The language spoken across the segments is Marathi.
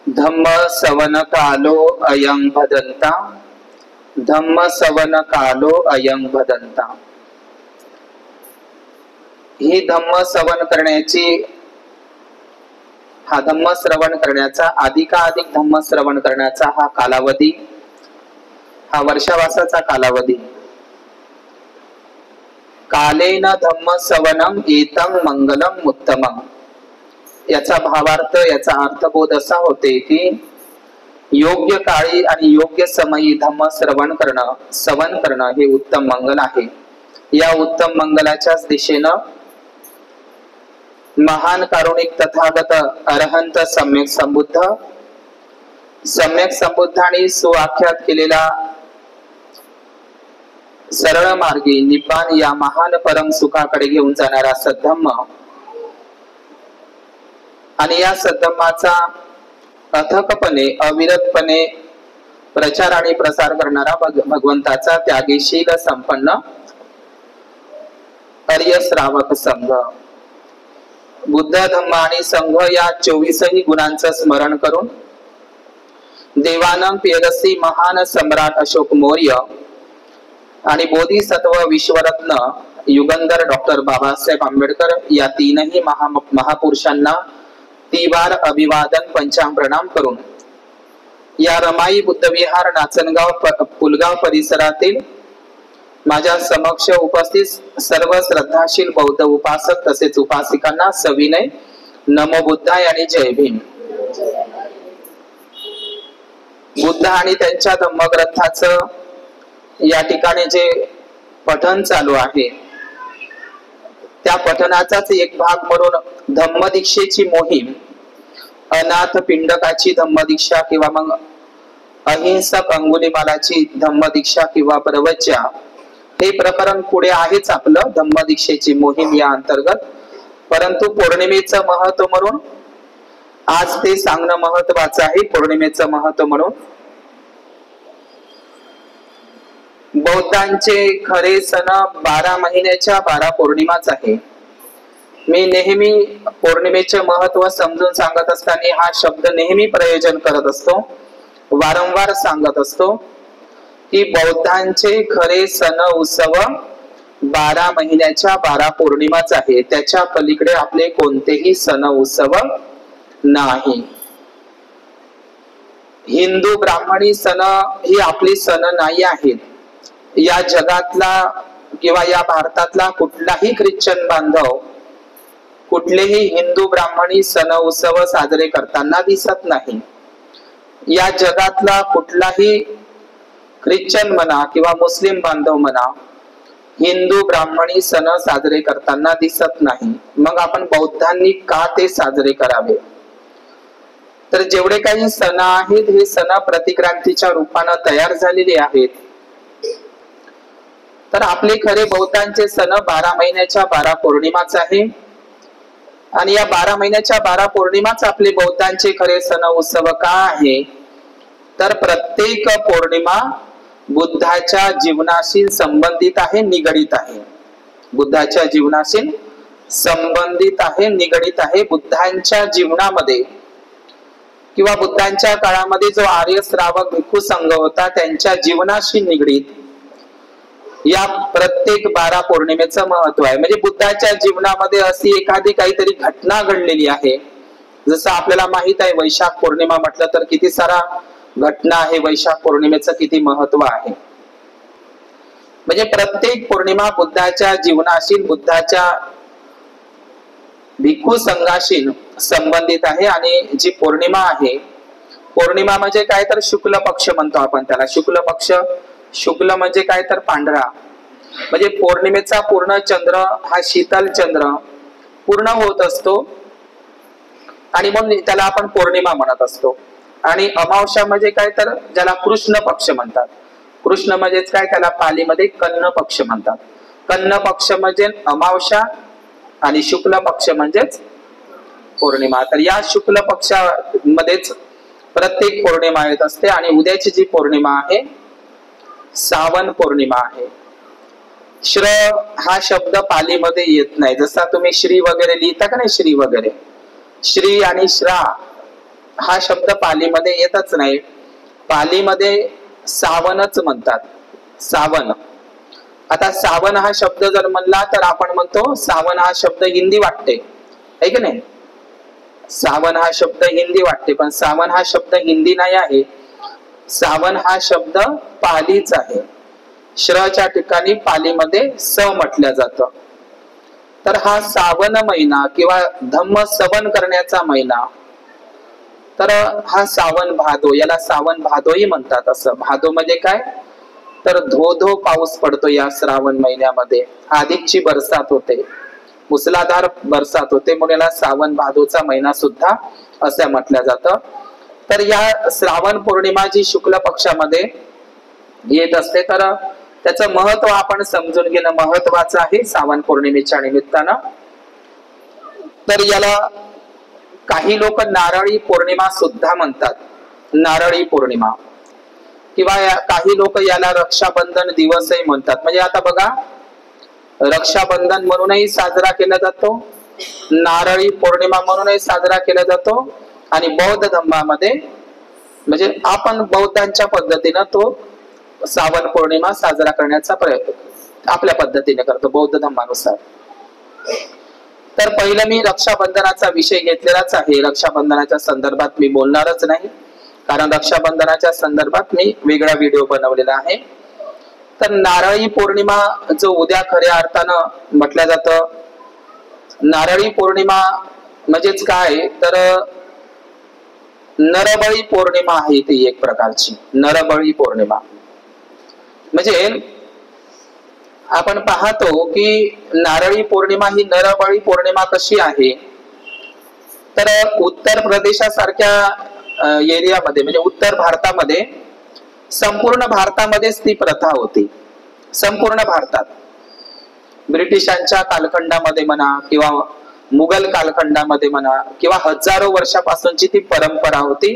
धम्म सवन कालो अयं भदन्ता, धम्म सवन कालो अयं भदन्ता। ही धम्म सवन करण्याची, हा धम्म श्रवण करण्याचा, अधिकाधिक धम्म श्रवण करण्याचा हा कालावधी, हा वर्षावासाचा कालावधी। कालेन धम्म सवनम एतं मंगलम उत्तमम। याचा भावार्थ, याचा अर्थबोध असा होते की योग्य काळी आणि योग्य समयी धम्म श्रवण करणं, सवन करणं हे उत्तम मंगल आहे। या उत्तम मंगलाच्याच दिशेनं महान कारुणिक तथागत अरहंत सम्यक संबुद्धांनी सुआख्यात केलेला सरळ मार्गी निब्बाण या महान परम सुखाकडे घेऊन जाणारा सद्धम्म आणि या सद्धम्माचा अथकपणे अविरतपणे प्रचार आणि प्रसार करणारा भगवंताचा त्यागीशील संपन्न आर्य श्रावक संघ। बुद्ध, धम्म आणि संघ या 24 गुणांचं स्मरण करून देवानंद प्रियदर्शी महान सम्राट अशोक मौर्य आणि बोधिसत्व विश्वरत्न युगंधर डॉक्टर बाबासाहेब आंबेडकर या तीनही महापुरुषांना तिवार अभिवादन पंचांग प्रणाम करून या रमाई बुद्धविहार नाचनगाव पुलगाव परिसरातील माझ्या समक्ष उपस्थित सर्व श्रद्धाशील बौद्ध उपासक तसेच उपासिकांना सविनय नमो बुद्धाय आणि जय भीम। बुद्ध आणि त्यांच्या धम्मग्रंथाचं या ठिकाणी जे पठण चालू आहे त्या पठणाचाच एक भाग म्हणून धम्मदीक्षेची मोहीम, अनाथ पिंडकाची धम्मदीक्षा किंवा मग अहिंसक अंगुलीमालाची धम्मदीक्षा किंवा प्रवज्या हे प्रकरण पुढे आहेच आपलं धम्मदीक्षेची मोहीम या अंतर्गत। परंतु पौर्णिमेचं महत्व म्हणून आज ते सांगणं महत्वाचं आहे। पौर्णिमेचं महत्व म्हणून बौद्धांचे खरे सण 12 महिन्याच्या 12 पौर्णिमाच आहे। मी नेहमी पौर्णिमेचे महत्व समजून सांगत असताना हा शब्द नेहमी प्रयोजन करत असतो, वारंवार सांगत असतो की बौद्धांचे खरे सण उत्सव 12 महिन्याच्या 12 पौर्णिमाच आहे। त्याच्या पलीकडे आपले कोणतेही सण उत्सव नाही। हिंदू ब्राह्मणी सण ही आपली सण नाही आहेत। या जगातला किंवा या भारतातला कुठलाही ख्रिश्चन बांधव कुठलेही हिंदू ब्राह्मणी सण उत्सव साजरे करताना दिसत नाही। या जगातला कुठलाही ख्रिश्चन म्हणा किंवा मुस्लिम बांधव म्हणा हिंदू ब्राह्मणी सण साजरे करताना दिसत नाही। मग आपण बौद्धांनी का ते साजरे करावे? तर जेवढे काही सण आहेत हे सण प्रतिक्रांतीच्या रूपाने तयार झालेले आहेत। तर आपले खरे बौद्धांचे सण 12 महिन्याच्या 12 पौर्णिमाच आहे आणि या 12 महिन्याच्या 12 पौर्णिमाच आपले बौद्धांचे खरे सण उत्सव का आहे? तर प्रत्येक पौर्णिमा बुद्धाच्या जीवनाशी संबंधित आहे, निगडित आहे। बुद्धाच्या जीवनाशी संबंधित आहे, निगडित आहे। बुद्धांच्या जीवनामध्ये किंवा बुद्धांच्या काळामध्ये जो आर्य श्रावक भिक्खू संघ होता त्यांच्या जीवनाशी निगडित या प्रत्येक 12 पौर्णिमेचं महत्व आहे। म्हणजे बुद्धाच्या जीवनामध्ये अशी एखादी काहीतरी घटना घडलेली आहे। जसं आपल्याला माहित आहे वैशाख पौर्णिमा म्हटलं तर किती सारा घटना आहे, वैशाख पौर्णिमेचं किती महत्व आहे। म्हणजे प्रत्येक पौर्णिमा बुद्धाच्या जीवनाशी, बुद्धाच्या भिक्खू संघाशी संबंधित आहे। आणि जी पौर्णिमा आहे, पौर्णिमा म्हणजे काय तर शुक्ल पक्ष म्हणतो आपण त्याला। शुक्ल पक्ष, शुक्ल म्हणजे काय तर पांढरा। म्हणजे पौर्णिमेचा पूर्ण चंद्र हा शीतल चंद्र पूर्ण होत असतो आणि म्हणून त्याला आपण पौर्णिमा म्हणत असतो। आणि अमावस्या म्हणजे काय तर ज्याला कृष्ण पक्ष म्हणतात। कृष्ण म्हणजेच काय, त्याला पालीमध्ये कन्न पक्ष म्हणतात। कन्न पक्ष म्हणजे अमावस्या आणि शुक्ल पक्ष म्हणजेच पौर्णिमा। तर या शुक्ल पक्षामध्येच प्रत्येक पौर्णिमा येत असते। आणि उद्याची जी पौर्णिमा आहे सावन पौर्णिमा आहे। श्र हा शब्द पालीमध्ये येत नाही। जसा तुम्ही श्री वगैरे लिहिता का नाही, श्री वगैरे, श्री आणि श्रा हा शब्द पालीमध्ये येतच नाही. पालीमध्ये सावनच म्हणतात, सावन. आता सावन हा शब्द जर म्हणला तर आपण म्हणतो सावन हा शब्द हिंदी वाटते, है की नाही? सावन हा शब्द हिंदी वाटते, पण सावन हा शब्द हिंदी नाही आहे. सावन हा शब्द पालीच आहे. श्रच्या ठिकाणी पालीमध्ये स म्हटलं जातं. तर हा सावन महिना किंवा धम्म सवन करण्याचा महिना, तर हा सावन भादो, याला सावन भादोही म्हणतात. असं भादो म्हणजे काय, तर धो धो पाऊस पडतो या श्रावण महिन्यामध्ये. अधिकची बरसात होते, मुसळधार बरसात होते, म्हणून याला सावन भादोचा महिना सुद्धा असं म्हटलं जातं. तर या श्रावण पौर्णिमा जी शुक्ल पक्षामध्ये येत असते, तर त्याचं महत्व आपण समजून घेणं महत्वाचं आहे श्रावण पौर्णिमेच्या निमित्तानं. तर याला काही लोक नारळी पौर्णिमा सुद्धा म्हणतात, नारळी पौर्णिमा, किंवा काही लोक याला रक्षाबंधन दिवसही म्हणतात. म्हणजे आता बघा, रक्षाबंधन म्हणूनही साजरा केला जातो, नारळी पौर्णिमा म्हणूनही साजरा केला जातो, आणि बौद्ध धर्मामध्ये म्हणजे आपण बौद्धांच्या पद्धतीनं तो श्रावण पौर्णिमा साजरा करण्याचा प्रयत्न आपल्या पद्धतीने करतो, बौद्ध धर्मानुसार. तर पहिलं मी रक्षाबंधनाचा विषय घेतलेलाच आहे. रक्षाबंधनाच्या संदर्भात मी बोलणारच नाही, कारण रक्षाबंधनाच्या संदर्भात मी वेगळा व्हिडिओ बनवलेला आहे. तर नारळी पौर्णिमा जो उद्या खऱ्या अर्थानं म्हटलं जातं, नारळी पौर्णिमा म्हणजेच काय, तर नरबळी पौर्णिमा आहे ती एक प्रकारची. नरबळी पौर्णिमा म्हणजे आपण पाहतो की नारळी पौर्णिमा ही नरबळी पौर्णिमा कशी आहे, तर उत्तर प्रदेशासारख्या एरियामध्ये म्हणजे उत्तर भारतामध्ये, संपूर्ण भारतामध्येच ती प्रथा होती. संपूर्ण भारतात ब्रिटिशांच्या कालखंडामध्ये म्हणा किंवा मुघल कालखंडामध्ये म्हणा किंवा हजारो वर्षापासूनची ती परंपरा होती.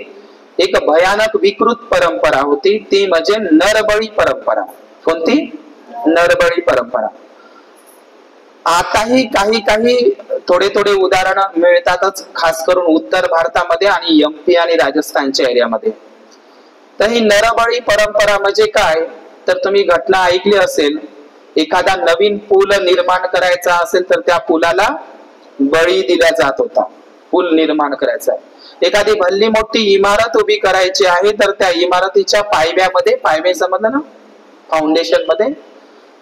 एक भयानक विकृत परंपरा होती, ती म्हणजे नरबळी परंपरा. कोणती? नरबळी परंपरा. आताही काही काही थोडे थोडे उदाहरण मिळतातच, खास करून उत्तर भारतामध्ये आणि एमपी आणि राजस्थानच्या एरियामध्ये. तर ही नरबळी परंपरा म्हणजे काय, तर तुम्ही घटना ऐकली असेल, एखादा नवीन पूल निर्माण करायचा असेल तर त्या पुलाला बळी दिला जात होता. पूल निर्माण करायचा, एखादी भल्ली मोठी इमारत उभी करायची आहे तर त्या इमारतीच्या पायव्यामध्ये, पायवे समजलं ना, फाउंडेशन मध्ये,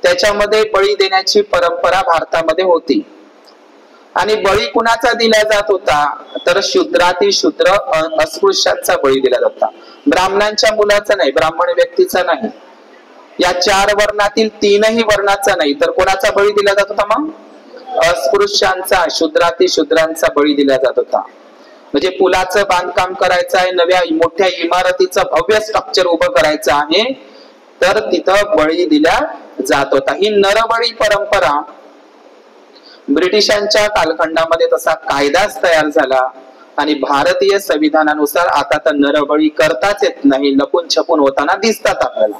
त्याच्यामध्ये बळी देण्याची परंपरा भारतामध्ये होती. आणि बळी कुणाचा दिला जात होता, तर शूद्राती शूद्र अस्पृश्यांचा बळी दिला जात होता. ब्राह्मणांच्या मुलाचा नाही, ब्राह्मण व्यक्तीचा नाही, या 4 वर्णातील 3ही वर्णाचा नाही, तर कोणाचा बळी दिला जात होता? मग अस्पृश्यांचा, शूद्राती शूद्रांचा बळी दिला जात होता. म्हणजे पुलाचं बांधकाम करायचं आहे, नव्या मोठ्या इमारतीचं भव्य स्ट्रक्चर उभं करायचं आहे, तर तिथं बळी दिला जात होता. ही नरबळी परंपरा ब्रिटिशांच्या कालखंडामध्ये तसा कायदाच तयार झाला, आणि भारतीय संविधानानुसार आता तर नरबळी करताच येत नाही, लपून छपून होताना दिसतात आपल्याला.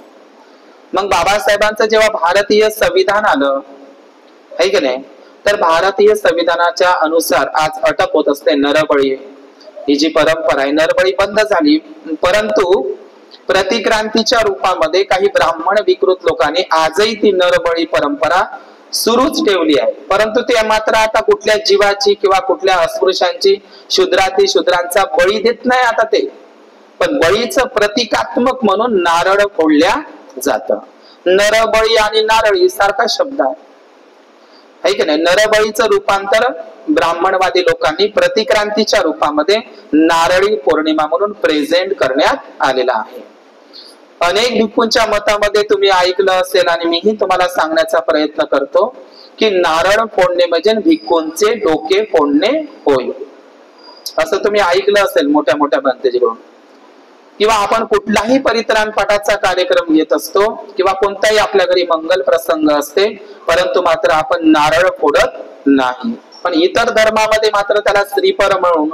मग बाबासाहेबांचं जेव्हा भारतीय संविधान आलं, है की नाही, तर भारतीय संविधानाच्या अनुसार आज अटक होत असते. नरबळी ही जी परंपरा आहे, नरबळी बंद झाली, परंतु प्रतिक्रांतीच्या रूपामध्ये काही ब्राह्मण विकृत लोकांनी आजही ती नरबळी परंपरा सुरूच ठेवली आहे. परंतु ते मात्र आता कुठल्या जीवाची किंवा कुठल्या अस्पृश्यांची, शूद्राती शूद्रांचा बळी देत नाही आता ते, पण बळीचं प्रतिकात्मक म्हणून नारळ फोडल्या जात. नरबळी आणि नारळी सारखा शब्द आहे की नाही. नरबळीचं रूपांतर ब्राह्मणवादी लोकांनी प्रतिक्रांतीच्या रूपामध्ये नारळी पौर्णिमा म्हणून प्रेझेंट करण्यात आलेला आहे. अनेक भिक्खूंच्या मतामध्ये तुम्ही ऐकलं असेल, आणि मीही तुम्हाला सांगण्याचा प्रयत्न करतो की नारळ फोडणे म्हणजे भिक्खूंचे डोके फोडणे होय, असं तुम्ही ऐकलं असेल मोठ्या मोठ्या भंतेजीकडून. किंवा आपण कुठलाही परित्राण पाठाचा कार्यक्रम घेत असतो किंवा कोणताही आपल्या घरी मंगल प्रसंग असते, परंतु मात्र आपण नारळ फोडत नाही. पण इतर धर्मामध्ये मात्र त्याला श्रीफळ म्हणून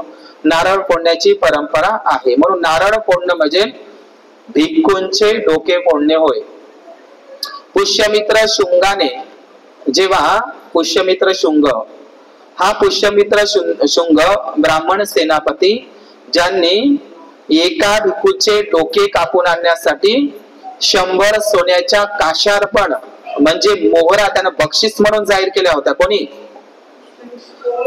नारळ फोडण्याची परंपरा आहे. म्हणून नारळ फोडणं म्हणजे भिक्खूंचे डोके फोडणे होय. पुष्यमित्र शुंगाने जेव्हा पुष्यमित्र शुंग, हा पुष्यमित्र शुंग ब्राह्मण सेनापती ज्यांनी एका भिक्खूचे डोके कापून आणण्यासाठी 100 सोन्याच्या काशार्पण म्हणजे मोहरा त्यानं बक्षीस म्हणून जाहीर केल्या होत्या. कोणी?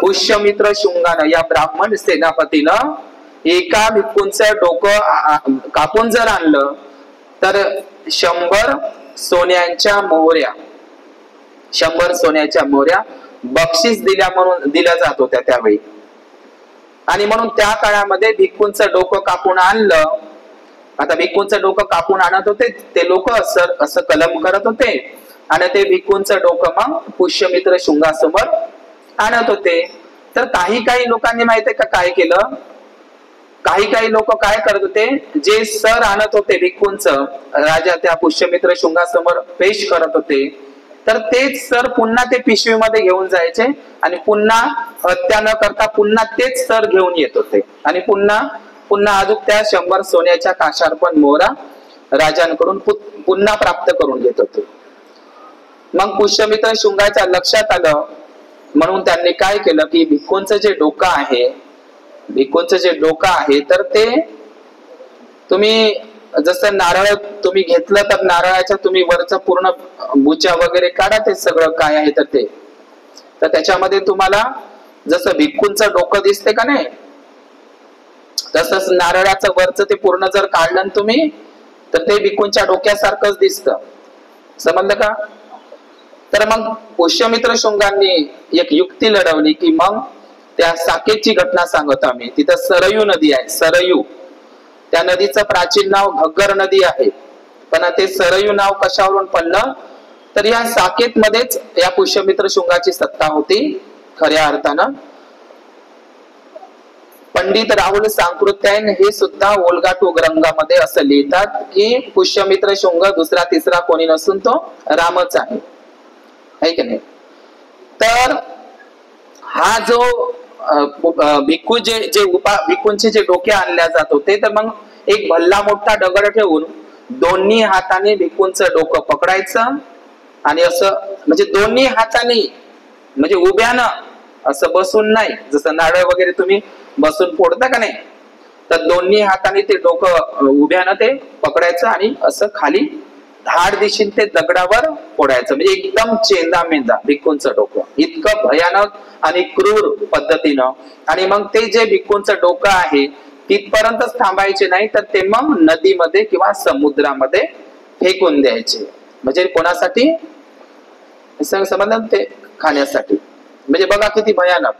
पुष्यमित्र शुंगानं, या ब्राह्मण सेनापतीनं एका भिक्खूंचं डोकं कापून जर आणलं तर 100 सोन्यांच्या मोहऱ्या 100 सोन्याच्या मोहऱ्या बक्षीस दिल्या जात होत्या त्यावेळी. आणि म्हणून त्या काळामध्ये भिक्खूंचं डोकं कापून आणलं. आता भिक्खूंचं डोकं कापून आणत होते ते लोक, असं कलम करत होते आणि ते भिक्खूंचं डोकं मग पुष्यमित्र शुंगासमोर आणत होते. तर काही लोकांनी माहितीये का काय केलं, काही लोक काय करत होते, जे सर आणत होते भिक्खूंचं राजा त्या पुष्यमित्र शुंगासमोर पेश करत होते, तर तेच सर पुन्हा ते पिशवीमध्ये घेऊन जायचे आणि पुन्हा हत्या न करता पुन्हा तेच सर घेऊन येत होते आणि पुन्हा अजून त्या 100 सोन्याच्या काशार्पण मोहरा राजांकडून पुन्हा प्राप्त करून घेत होते. मग पुष्यमित्र शुंगाच्या लक्षात आलं, म्हणून त्यांनी काय केलं की भिक्खूंचं जे डोकं आहे तर ते तुम्ही जसं नारळ तुम्ही घेतलं तर नारळाच्या तुम्ही वरचं पूर्ण बुचा वगैरे काढा, ते सगळं काय आहे तर त्याच्यामध्ये तुम्हाला जसं भिक्खूंचं डोकं दिसते का नाही, तसंच नारळाचं वरचं ते पूर्ण जर काढलं तुम्ही तर ते भिक्खूंच्या डोक्यासारखंच दिसतं. समजलं का? तर मग पुष्यमित्र शुंगांनी एक युक्ती लढवली की मग त्या साकेतची घटना सांगतो आम्ही. तिथं सरयू नदी आहे, सरयू. त्या नदीचं प्राचीन नाव घग्गर नदी आहे, पण ते सरयू नाव कशावरून पडलं तर या साकेत मध्येच या पुष्यमित्र शुंगाची सत्ता होती खऱ्या अर्थानं. पंडित राहुल सांकृत्यायन हे सुद्धा ओलगाटू ग्रंथामध्ये असं लिहितात की पुष्यमित्र शुंग दुसरा तिसरा कोणी नसून तो रामच आहे की नाही. तर हा जो भिक्खू भिक्खूंचे जे डोके आणल्या जात होते, तर मग एक भल्ला मोठा दगड ठेवून दोन्ही हाताने भिक्खूंचं डोकं पकडायचं आणि असं म्हणजे दोन्ही हाताने म्हणजे उभ्यानं असं बसून नाही, जसं नारळ वगैरे तुम्ही बसून फोडता का नाही, तर दोन्ही हाताने ते डोकं उभ्यानं ते पकडायचं आणि असं खाली धाड दिशेने ते दगडावर फोडायचं. म्हणजे एकदम चेंदा मेंदा भिक्खूंचं डोकं, इतकं भयानक आणि क्रूर पद्धतीनं. आणि मग ते जे भिक्खूंचं डोकं आहे तिथपर्यंतच थांबायचे नाही, तर ते मग नदीमध्ये किंवा समुद्रामध्ये फेकून द्यायचे. म्हणजे कोणासाठी? समजलं? ते खाण्यासाठी. म्हणजे बघा किती भयानक.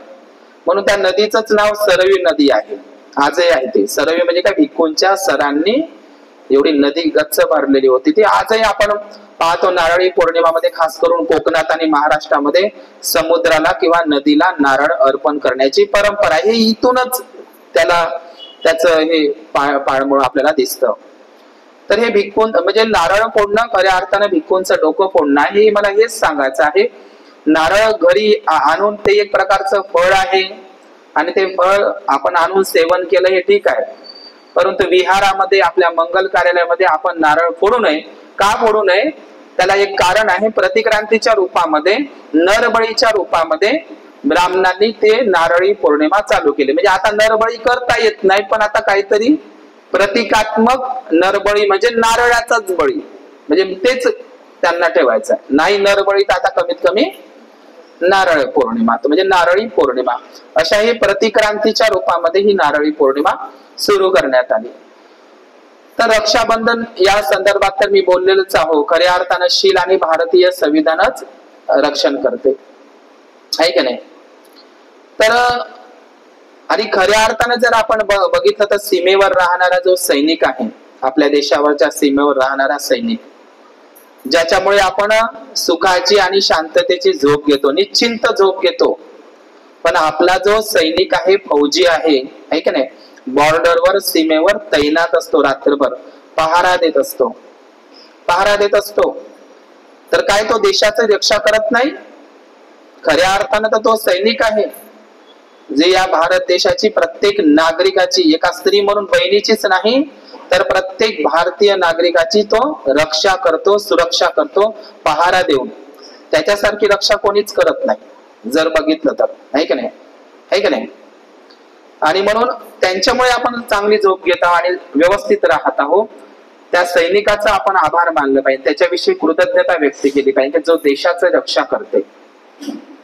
म्हणून त्या नदीचंच नाव सरयू नदी आहे, आजही आहे ते. सरयू म्हणजे काय, भिक्खूंच्या सरांनी एवढी नदी गच्च भरलेली होती. ती आजही आपण पाहतो नारळी पौर्णिमामध्ये, खास करून कोकणात आणि महाराष्ट्रामध्ये समुद्राला किंवा नदीला नारळ अर्पण करण्याची परंपरा आहे. हे इथूनच त्याचं हे पाळमुळं आपल्याला दिसतं. तर हे भिक्खून म्हणजे नारळ फोडणं खऱ्या अर्थानं भिक्खूंचं डोकं फोडणं आहे. हे मला हेच सांगायचं आहे. नारळ घरी आणून ते एक प्रकारचं फळ आहे आणि ते फळ आपण आणून सेवन केलं हे ठीक आहे, परंतु विहारामध्ये आपल्या मंगल कार्यालयामध्ये आपण नारळ फोडू नये. का फोडू नये? त्याला एक कारण आहे. प्रतिक्रांतीच्या रूपामध्ये, नरबळीच्या रूपामध्ये ब्राह्मणांनी ते नारळी पौर्णिमा चालू केली. म्हणजे आता नरबळी करता येत नाही, पण आता काहीतरी प्रतिकात्मक नरबळी म्हणजे नारळाचाच बळी, म्हणजे तेच त्यांना ठेवायचं नाही. नरबळी तर आता कमीत कमी नारळ पौर्णिमा, म्हणजे नारळी पौर्णिमा, अशा ही प्रतिक्रांतीच्या रूपामध्ये ही नारळी पौर्णिमा सुरू करण्यात आली. तर रक्षाबंधन या संदर्भात तर मी बोललेलोच आहो. खऱ्या अर्थानं शील आणि भारतीय संविधानच रक्षण करते, आहे की नाही. तर आणि खऱ्या अर्थानं जर आपण बघितलं तर सीमेवर राहणारा जो सैनिक आहे, आपल्या देशावरच्या सीमेवर राहणारा सैनिक, ज्याच्यामुळे आपण सुखाची आणि शांततेची झोप घेतो, निश्चिंत झोप घेतो. पण आपला जो सैनिक आहे, फौजी आहे की नाही, बॉर्डरवर सीमेवर तैनात असतो, रात्रभर पहारा देत असतो. तर काय तो देशाची रक्षा करत नाही? खऱ्या अर्थानं तर तो सैनिक आहे, जे या भारत देशाची प्रत्येक नागरिकाची, एका स्त्री म्हणून बहिणीचीच नाही तर प्रत्येक भारतीय नागरिकाची तो रक्षा करतो, सुरक्षा करतो, पहारा देऊन. त्याच्यासारखी रक्षा कोणीच करत नाही जर बघितलं तर, आहे की नाही. आणि म्हणून त्यांच्यामुळे आपण चांगली झोप घेत आहोत आणि व्यवस्थित राहत आहोत. त्या सैनिकाचा आपण आभार मानलं पाहिजे, त्याच्याविषयी कृतज्ञता व्यक्त केली पाहिजे, जो देशाचं रक्षा करते,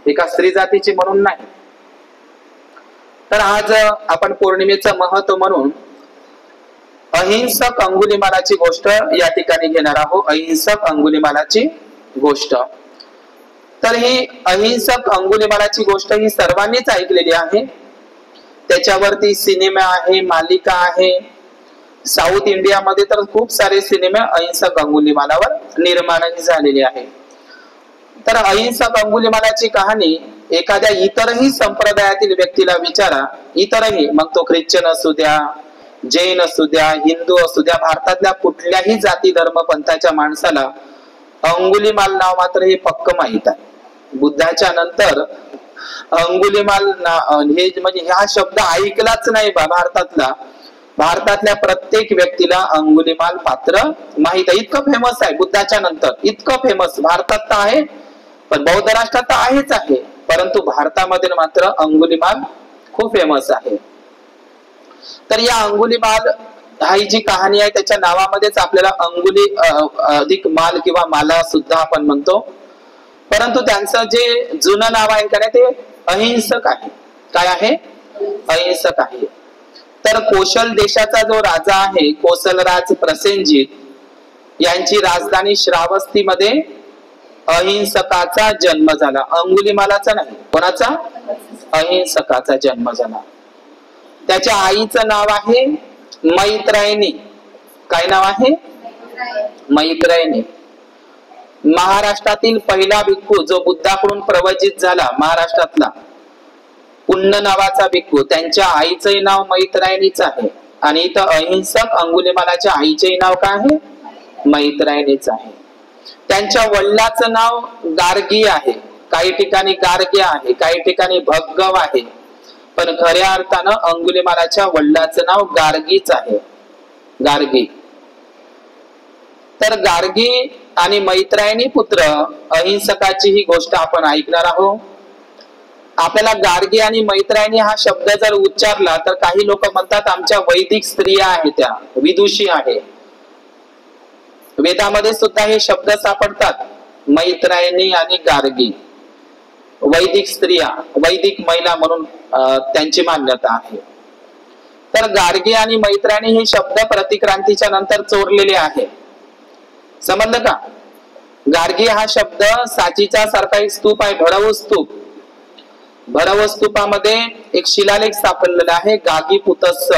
एका स्त्री जातीची म्हणून नाही. तर आज आपण पौर्णिमेचं महत्व म्हणून अहिंसक अंगुलिमालाची गोष्ट या ठिकाणी घेणार आहोत. अहिंसक अंगुलिमालाची गोष्ट. तर ही अहिंसक अंगुलिमालाची गोष्ट ही सर्वांनीच ऐकलेली आहे. त्याच्यावरती सिनेमा आहे, मालिका आहे. साऊथ इंडियामध्ये तर खूप सारे सिनेमे अहिंसक अंगुलिमालावर निर्माणही झालेले आहे. तर अहिंसक अंगुलिमालाची कहाणी एखाद्या इतरही संप्रदायातील व्यक्तीला विचारा, इतरही, मग तो ख्रिश्चन असू द्या, जैन असू द्या, हिंदू असू द्या, भारतातल्या कुठल्याही जाती धर्म पंथाच्या माणसाला अंगुलिमाल नाव मात्र हे पक्क माहित आहे. बुद्धाच्या नंतर अंगुलिमाल हे म्हणजे हा शब्द ऐकलाच नाही भारतातला. भारतातल्या प्रत्येक व्यक्तीला अंगुलिमाल पात्र माहित आहे. इतकं फेमस आहे बुद्धाच्या नंतर, इतकं फेमस. भारतात तर आहे, पण बौद्ध राष्ट्रात तर आहेच आहे, परंतु भारतामध्ये मात्र अंगुलिमाल खूप फेमस आहे. तर या अंगुलिमाल ही जी कहाणी आहे त्याच्या नावामध्येच आपल्याला अंगुली अधिक माल किंवा माला सुद्धा आपण म्हणतो. परंतु त्यांचं जे जुनं नाव आहे का ते अहिंसक आहे. काय आहे? अहिंसक आहे. तर कोशल देशाचा जो राजा आहे, कोसलराज प्रसेनजित, यांची राजधानी श्रावस्तीमध्ये अहिंसकाचा जन्म झाला. अंगुलिमालाचा नाही, कोणाचा? अहिंसकाचा जन्म झाला. त्याच्या आईचं नाव आहे मैत्रायणी. काय नाव आहे? मैत्रायणी. महाराष्ट्रातील पहिला भिक्खू जो बुद्धाकडून प्रवचित झाला, महाराष्ट्रातला पुण्य नावाचा भिक्खू, त्यांच्या आईचंही नाव मैत्रायणीच आहे. आणि इथं अहिंसक अंगुलिमालाच्या आईचेही नाव काय आहे? मैत्रायणीच आहे. त्यांच्या वडिलाचं नाव गार्गी आहे. काही ठिकाणी गार्ग्य आहे, काही ठिकाणी भग्गव आहे, पण खऱ्या अर्थानं अंगुलिमालाच्या वडिलाचं नाव गार्गीच आहे. गार्गी. तर गार्गी आणि मैत्रायणी पुत्र अहिंसकाची ही गोष्ट आपण ऐकणार आहोत. आपल्याला गार्गी आणि मैत्रायणी हा शब्द जर उच्चारला तर काही लोक म्हणतात आमच्या वैदिक स्त्रिया आहेत, त्या विदुषी आहे. वेदामध्ये सुद्धा हे शब्द सापडतात, मैत्रायणी आणि गार्गी. वैदिक स्त्रिया, वैदिक महिला म्हणून त्यांची मान्यता आहे. तर गार्गी आणि मैत्रायणी हे शब्द प्रतिक्रांतीच्या नंतर चोरलेले आहे. समजलं का? गार्गी हा शब्द साचीचा सारखा एक स्तूप आहे, भरव स्तूप. भरव स्तूपामध्ये एक शिलालेख सापडलेला आहे, गागी पुतस्स.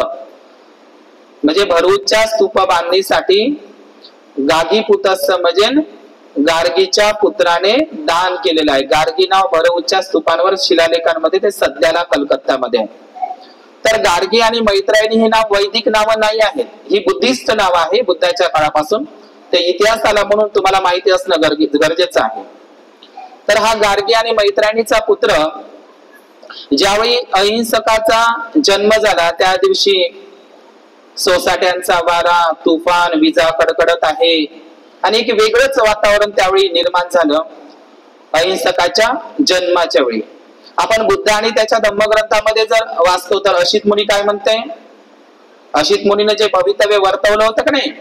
म्हणजे भरूचच्या स्तूप बांधणीसाठी गागी पुतस्स म्हणजे गार्गीच्या पुत्राने दान केलेलं आहे. गार्गी नाव भरूचच्या स्तूपांवर शिलालेखांमध्ये ते सध्याला कलकत्त्यामध्ये आहे. तर गार्गी आणि मैत्रायणी हे नाव वैदिक नाव नाही आहेत, ही बुद्धिस्ट नाव आहे बुद्धाच्या काळापासून. ते इतिहास आला म्हणून तुम्हाला माहिती असणं गरजेचं आहे. तर हा गार्गी आणि मैत्रायणीचा पुत्र ज्यावेळी अहिंसकाचा जन्म झाला त्या दिवशी सोसाट्यांचा वारा, तुफान, विजा कडकडत आहे आणि एक वेगळंच वातावरण त्यावेळी निर्माण झालं अहिंसकाच्या जन्माच्या वेळी. आपण बुद्ध आणि त्याच्या धम्मग्रंथामध्ये जर वाचतो तर अशित मुनी काय म्हणते? अशित मुनीने जे भवितव्य वर्तवलं होतं का नाही,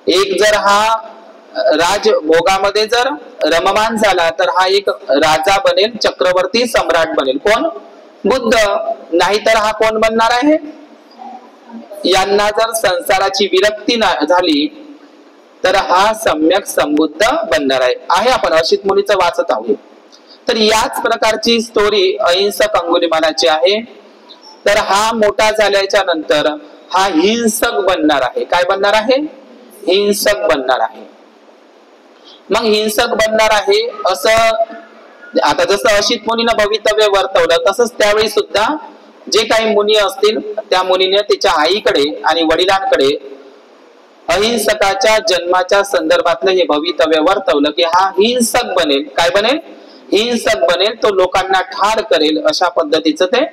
एक जर हा राजभोगामध्ये जर रममान झाला तर हा एक राजा बनेल, चक्रवर्ती सम्राट बनेल. कोण? बुद्ध. नाहीतर हा कोण बनणार आहे? यांना जर संसाराची विरक्ती झाली तर हा सम्यक संबुद्ध बनणार आहे. आपण अशित मुनीचं वाचत आहोत. तर याच प्रकारची स्टोरी अहिंसक अंगुलिमालाची आहे. तर हा मोठा झाल्याच्या नंतर हा हिंसक बनणार आहे. काय बनणार आहे? हिंसक बनणार आहे. मग हिंसक बनणार आहे असं आता जसं अशित मुनीनं भवितव्य वर्तवलं तसंच त्यावेळी सुद्धा जे काही मुनी असतील त्या मुनीने तिच्या आईकडे आणि वडिलांकडे अहिंसकाच्या जन्माच्या संदर्भातलं हे भवितव्य वर्तवलं की हा हिंसक बनेल. काय बनेल? हिंसक बनेल. तो लोकांना ठार करेल अशा पद्धतीचं ते.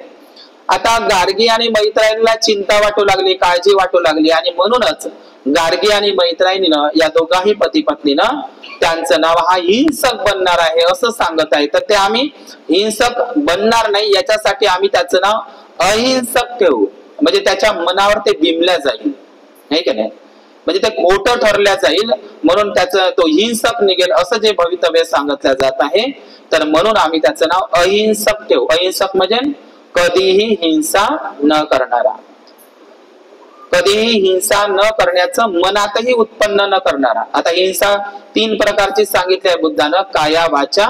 आता गार्गी आणि मैत्रायणीला चिंता वाटू लागली, काळजी वाटू लागली आणि म्हणूनच गार्गी आणि मैत्रायणीनं या दोघाही पती पत्नीनं त्यांचं नाव हा हिंसक बनणार आहे असं सांगत आहे. तर ते आम्ही हिंसक बनणार नाही याच्यासाठी आम्ही त्याचं नाव अहिंसक ठेवू, म्हणजे त्याच्या मनावर ते बिंबल्या जाईल, नाही का नाही, म्हणजे ते खोटं ठरल्या जाईल, म्हणून त्याचं तो हिंसक निघेल असं जे भवितव्य सांगितलं जात आहे. तर म्हणून आम्ही त्याचं नाव अहिंसक ठेवू. अहिंसक म्हणजे कधीही हिंसा न करणारा, कधीही हिंसा न करण्याचं मनातही उत्पन्न न करणारा. आता हिंसा 3 प्रकारची सांगितली आहे बुद्धानं, काया वाचा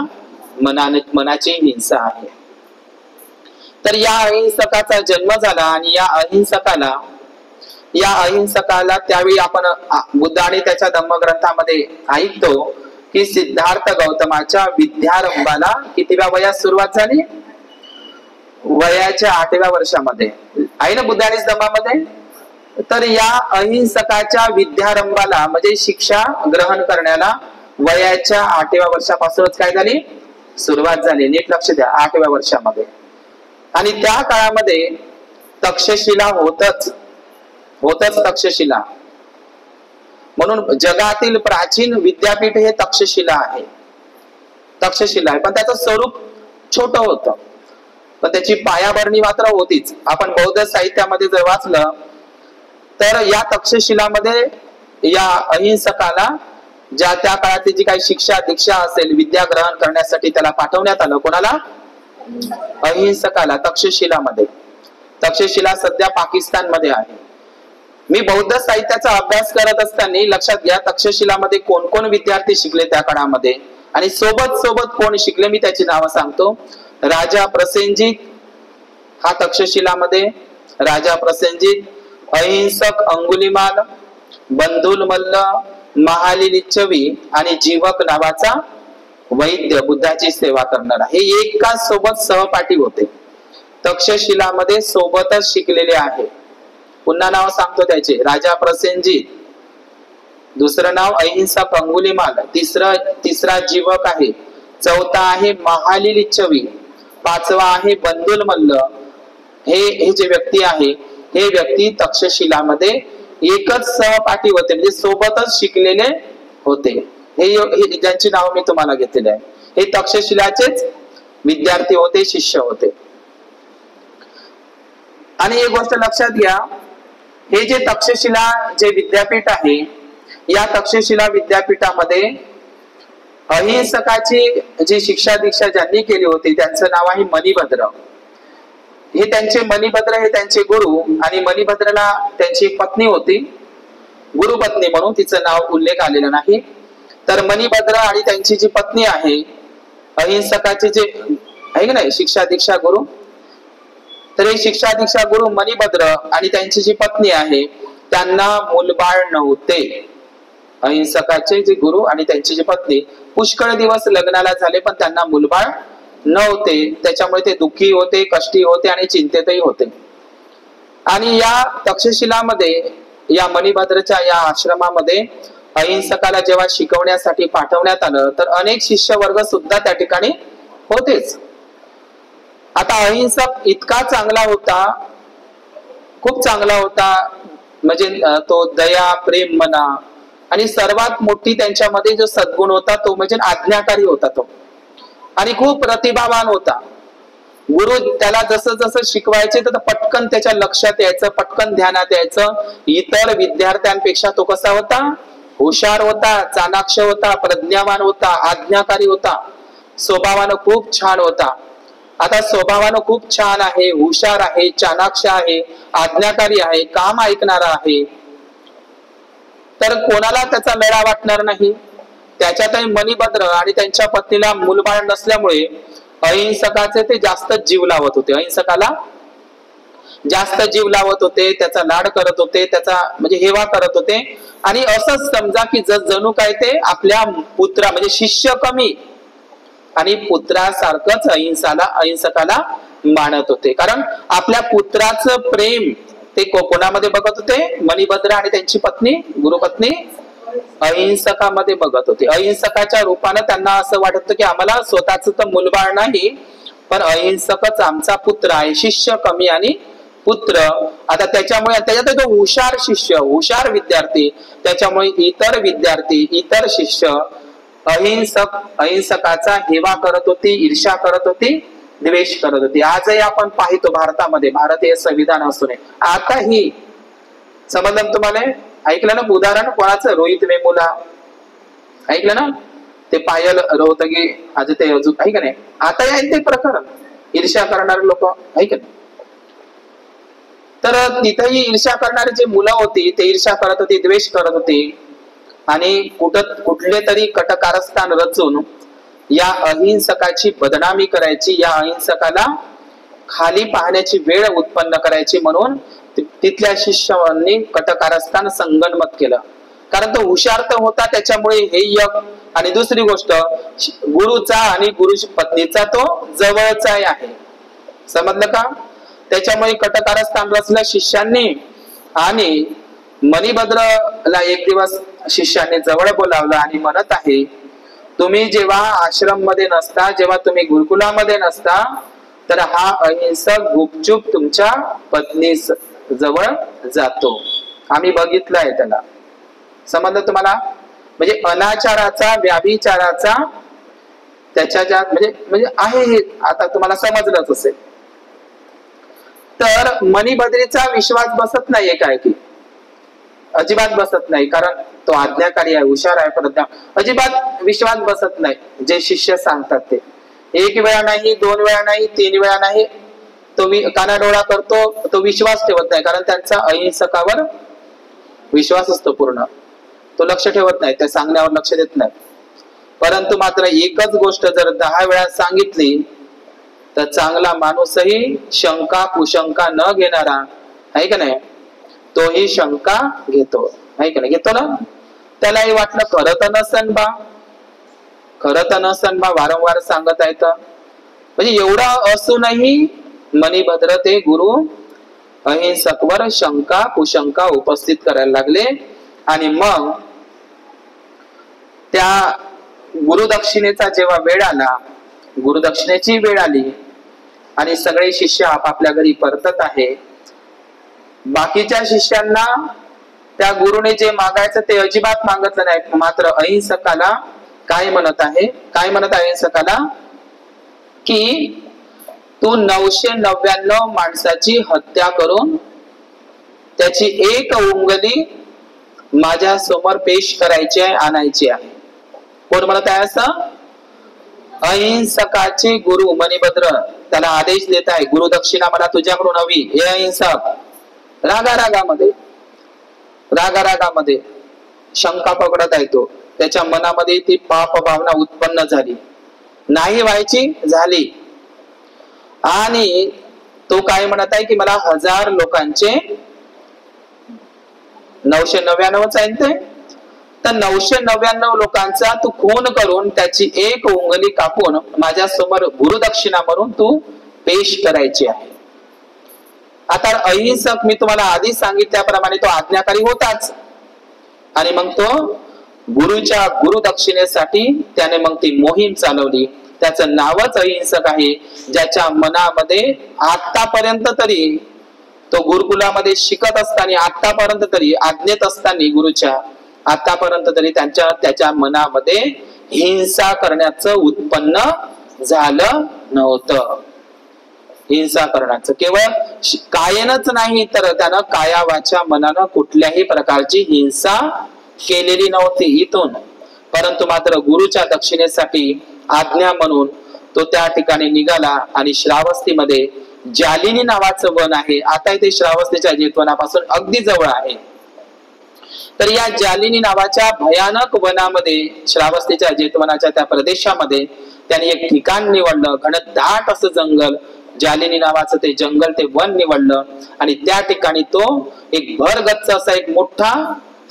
मनाची हिंसा आहे. तर या अहिंसकाचा जन्म झाला आणि या अहिंसकाला त्यावेळी आपण बुद्धाने त्याच्या धम्मग्रंथामध्ये ऐकतो की सिद्धार्थ गौतमाच्या विद्यारंभाला कितीव्या वयात सुरुवात झाली? वयाच्या 8व्या वर्षामध्ये आहे ना बुद्धानेच धम्मामध्ये. तर या अहिंसकाच्या विद्यारंभाला म्हणजे शिक्षा ग्रहण करण्याला वयाच्या 8व्या वर्षापासूनच काय झाली? सुरुवात झाली. नीट लक्ष द्या, 8व्या वर्षामध्ये. आणि त्या काळामध्ये तक्षशिला होतच तक्षशिला, म्हणून जगातील प्राचीन विद्यापीठ हे तक्षशिला आहे. तक्षशिला आहे, पण त्याचं स्वरूप छोट होतं, पण त्याची पायाभरणी मात्र होतीच. आपण बौद्ध साहित्यामध्ये जर वाचलं तर या तक्षशिलामध्ये या अहिंसकाला ज्या त्या काळातली जी काही शिक्षा दीक्षा असेल, विद्या ग्रहण करण्यासाठी त्याला पाठवण्यात आलं. कोणाला? अहिंसकाला. तक्षशिलामध्ये. तक्षशिला सध्या पाकिस्तान मध्ये आहे. मी बौद्ध साहित्याचा अभ्यास करत असताना लक्षात घ्या तक्षशिलामध्ये कोण कोण विद्यार्थी शिकले त्या काळामध्ये आणि सोबत कोण शिकले मी त्याची नावं सांगतो. राजा प्रसेनजीत हा तक्षशिलामध्ये, राजा प्रसेनजीत, अहिंसक अंगुलिमाल, बंधुल मल्ल, महाली लिच्छवी आणि जीवक नावाचा वैद्य बुद्धाची सेवा करणारा, हे एकाच सोबत सहपाठी होते. तक्षशिलामध्ये सोबतच शिकलेले आहे. पुन्हा नाव सांगतो त्याचे, राजा प्रसेनजीत, दुसरं नाव अहिंसक अंगुलिमाल, तिसरा जीवक आहे, चौथा आहे महाली लिच्छवी, 5वा आहे बंधुल मल्ल. हे जे व्यक्ती आहे हे व्यक्ती तक्षशिलामध्ये एकच सहपाठी होते, म्हणजे सोबतच शिकलेले होते. हे ज्यांची नाव मी तुम्हाला घेतलेली आहे हे तक्षशिलाचेच विद्यार्थी होते, शिष्य होते. आणि एक गोष्ट लक्षात घ्या, हे जे तक्षशिला जे विद्यापीठ आहे, या तक्षशिला विद्यापीठामध्ये अहिंसकाची जी शिक्षा दीक्षा ज्यांनी केली होती त्यांचं नाव आहे मणिभद्र. हे त्यांचे मणिभद्र हे त्यांचे गुरु, आणि मणिभद्रला त्यांची पत्नी होती, गुरुपत्नी म्हणून तिचं नाव उल्लेख आलेला नाही. तर मणिभद्र आणि त्यांची जी पत्नी आहे, अहिंसकाचे जे आहे की नाही शिक्षा दीक्षा गुरु, तर हे शिक्षा दीक्षा गुरु मणिभद्र आणि त्यांची जी पत्नी आहे त्यांना मूलबाळ नव्हते. अहिंसकाचे जे गुरु आणि त्यांची जी पत्नी पुष्कळ दिवस लग्नाला झाले पण त्यांना मूलबाळ नव्हते. त्याच्यामुळे ते दुःखी होते, कष्टी होते आणि चिंतेतही होते. आणि या तक्षशिलामध्ये या मणिभद्रच्या या आश्रमामध्ये अहिंसकाला जेव्हा शिकवण्यासाठी पाठवण्यात आलं तर अनेक शिष्य वर्ग सुद्धा त्या ठिकाणी होतेच. आता अहिंसक इतका चांगला होता, खूप चांगला होता, म्हणजे तो दया प्रेम म्हणा, आणि सर्वात मोठी त्यांच्यामध्ये जो सद्गुण होता तो म्हणजे आज्ञाकारी होता तो, आणि खूप प्रतिभावान होता. गुरु त्याला जसं जसं शिकवायचे तर पटकन त्याच्या लक्षात यायचं, पटकन ध्यानात यायचं. इतर विद्यार्थ्यांपेक्षा तो कसा होता? हुशार होता, चाणाक्ष होता, प्रज्ञावान होता, आज्ञाकारी होता, स्वभावानं खूप छान होता. आता स्वभावानं खूप छान आहे, हुशार आहे, चाणाक्ष आहे, आज्ञाकारी आहे, काम ऐकणारा आहे, तर कोणाला त्याचा लढा वाटणार नाही. त्याच्यातही मणिभद्र आणि त्यांच्या पत्नीला मूलबाळ नसल्यामुळे अहिंसकाचे ते जास्त जीव लावत होते, अहिंसकाला जास्त जीव लावत होते, त्याचा लाड करत होते, त्याचा म्हणजे हेवा करत होते. आणि असंच समजा की जणू काय ते आपल्या पुत्रा म्हणजे शिष्य कमी आणि पुत्रासारखंच अहिंसकाला मानत होते. कारण आपल्या पुत्राचं प्रेम ते कोणामध्ये बघत होते? मणिभद्र आणि त्यांची पत्नी गुरुपत्नी अहिंसकामध्ये बघत होते. अहिंसकाच्या रूपानं त्यांना असं वाटत होतं की आम्हाला स्वतःच तर मूलबाळ नाही, पण अहिंसकच आमचा पुत्र आहे, शिष्य कमी आणि पुत्र. आता त्याच्यामुळे त्याच्यात तो हुशार शिष्य, हुशार विद्यार्थी, त्याच्यामुळे इतर विद्यार्थी, इतर शिष्य अहिंसकाचा हेवा करत होती, ईर्ष्या करत होती द्वेष करत होती. आजही आपण पाहतो भारतामध्ये, भारतीय संविधान असून आताही, समजलं तुम्हाला? ऐकलं ना उदाहरण कोणाचं? रोहित वेमुला ऐकलं ना, ते पायल रोहतगी आज ते अजून आहे का नाही, आता आहे ते प्रकरण, ईर्ष्या करणारे लोक आहे का नाही. तर तिथेही ईर्ष्या करणारी जी मुलं होती ते ईर्ष्या करत होती, द्वेष करत होती आणि कुठले तरी कटकारस्थान रचून या अहिंसकाची बदनामी करायची, या अहिंसकाला खाली पाहण्याची वेळ उत्पन्न करायची म्हणून तिथल्या शिष्यांनी कटकारस्थान संगनमत केलं. कारण तो हुशार तर होता, त्याच्यामुळे हे एक. आणि दुसरी गोष्ट, गुरुचा आणि गुरु पत्नीचा तो जवळचा आहे, समजलं का? त्याच्यामुळे कटकारस्थान रचलं शिष्यांनी. आणि मणिभद्रला एक दिवस शिष्यांनी जवळ बोलावलं आणि म्हणत आहे, तुम्ही जेव्हा आश्रम मध्ये नसता, जेव्हा तुम्ही गुरुकुलामध्ये नसता, तर हा अहिंसक गुपचूप तुमच्या पत्नी जवळ जातो, आम्ही बघितलंय त्याला. समजलं तुम्हाला? म्हणजे अनाचाराचा, व्याभिचाराचा त्याच्या म्हणजे आहे हे, आता तुम्हाला समजलंच असेल. तर मणिभद्रीचा विश्वास बसत नाहीये काय की, अजिबात बसत नाही. कारण तो आज्ञाकारी आहे, हुशार आहे, परत अजिबात विश्वास बसत नाही. जे शिष्य सांगतात ते एक वेळा नाही, दोन वेळा नाही, तीन वेळा नाही, तो कानाडोळा करतो, तो विश्वास ठेवत नाही. कारण त्यांचा अहिंसकावर विश्वास असतो पूर्ण, तो लक्ष ठेवत नाही, त्या सांगण्यावर लक्ष देत नाही. परंतु मात्र एकच गोष्ट जर 10 वेळा सांगितली तर चांगला माणूसही शंका कुशंका न घेणारा आहे का नाही, तोही शंका घेतो, आहे का नाही, घेतो ना. त्यालाही वाटलं खरं तर नसन बा, खरं तर नसन बा, वारंवार सांगत आहेत. म्हणजे एवढा असूनही मणिभद्र ते गुरु अहिंसकवर शंका कुशंका उपस्थित करायला लागले. आणि मग त्या गुरुदक्षिणेचा जेव्हा वेळ आला, गुरुदक्षिणेची वेळ आली आणि सगळे शिष्य आपापल्या घरी परतत आहे. बाकीच्या शिष्यांना त्या गुरुने जे मागायचं ते अजिबात मागितलं नाही. मात्र अहिंसकाला काय म्हणत आहे, काय म्हणत आहे अहिंसकाला, की तू 999 माणसाची हत्या करून त्याची एक उंगली माझ्या समोर पेश करायची आहे, आणायची आहे. कोण म्हणत आहे असं? अहिंसकाचे गुरु मणिभद्र त्याला आदेश देत आहे, गुरुदक्षिणा मला तुझ्याकडून हवी. हे अहिंसक रागारागामध्ये शंका पकडत आहे तो, त्याच्या मनामध्ये ती पाप भावना उत्पन्न झाली, नाही व्हायची झाली. आणि तो काय म्हणत आहे की मला 1000 लोकांचे 999च आहे ते, तर 999 लोकांचा तू खून करून त्याची एक उंगली कापून माझ्या समोर गुरुदक्षिणा म्हणून तू पेश करायची आहे. आता अहिंसक मी तुम्हाला आधी सांगितल्याप्रमाणे तो आज्ञाकारी होताच. आणि मग तो गुरुच्या गुरुदक्षिणेसाठी त्याने मग ती मोहीम चालवली. त्याचं नावच अहिंसक आहे, ज्याच्या मनामध्ये आतापर्यंत तरी तो गुरुकुलामध्ये शिकत असताना, आतापर्यंत तरी आज्ञेत असताना गुरुच्या, आतापर्यंत तरी त्याच्या मनामध्ये हिंसा करण्याचं उत्पन्न झालं नव्हतं. हिंसा करण्याचं केवळ कायनच नाही तर त्यानं काया वाचा मनानं कुठल्याही प्रकारची हिंसा केलेली नव्हती इथून. परंतु मात्र गुरुच्या दक्षिणेसाठी आज्ञा म्हणून तो त्या ठिकाणी निघाला. आणि श्रावस्तीमध्ये जालिनी नावाचं वन आहे, आता इथे श्रावस्तीच्या जेतवनापासून अगदी जवळ आहे. तर या जालिनी नावाच्या भयानक वनामध्ये, श्रावस्तीच्या जेतवनाच्या त्या प्रदेशामध्ये त्याने एक ठिकाण निवडलं, घनदाट असं जंगल, जालिनी नावाचं ते जंगल, ते वन निवडलं. आणि त्या ठिकाणी तो एक भरगच्च असा एक मोठा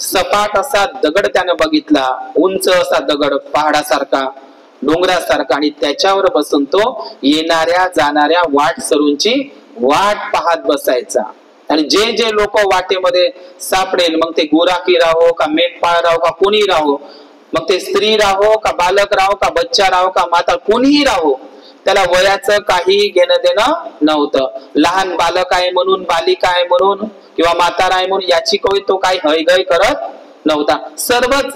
सपाट असा दगड त्याने बघितला, उंच असा दगड, पहाडासारखा, डोंगरासारखा. आणि त्याच्यावर बसून तो येणाऱ्या जाणाऱ्या वाटसरूंची वाट पाहत बसायचा. आणि जे जे लोक वाटेमध्ये सापडेल, मग ते गुराखी राहो का मेंढपाळ राहो का कोणी राहो, मग ते स्त्री राहो का बालक राहो का बच्चा राहो का माता, कोणीही राहो, त्याला वयाचं काही घेणं देणं नव्हतं. लहान बालक आहे म्हणून, बालिका आहे म्हणून किंवा म्हातारा आहे म्हणून याची तो काही हयगय करत नव्हता. सर्वच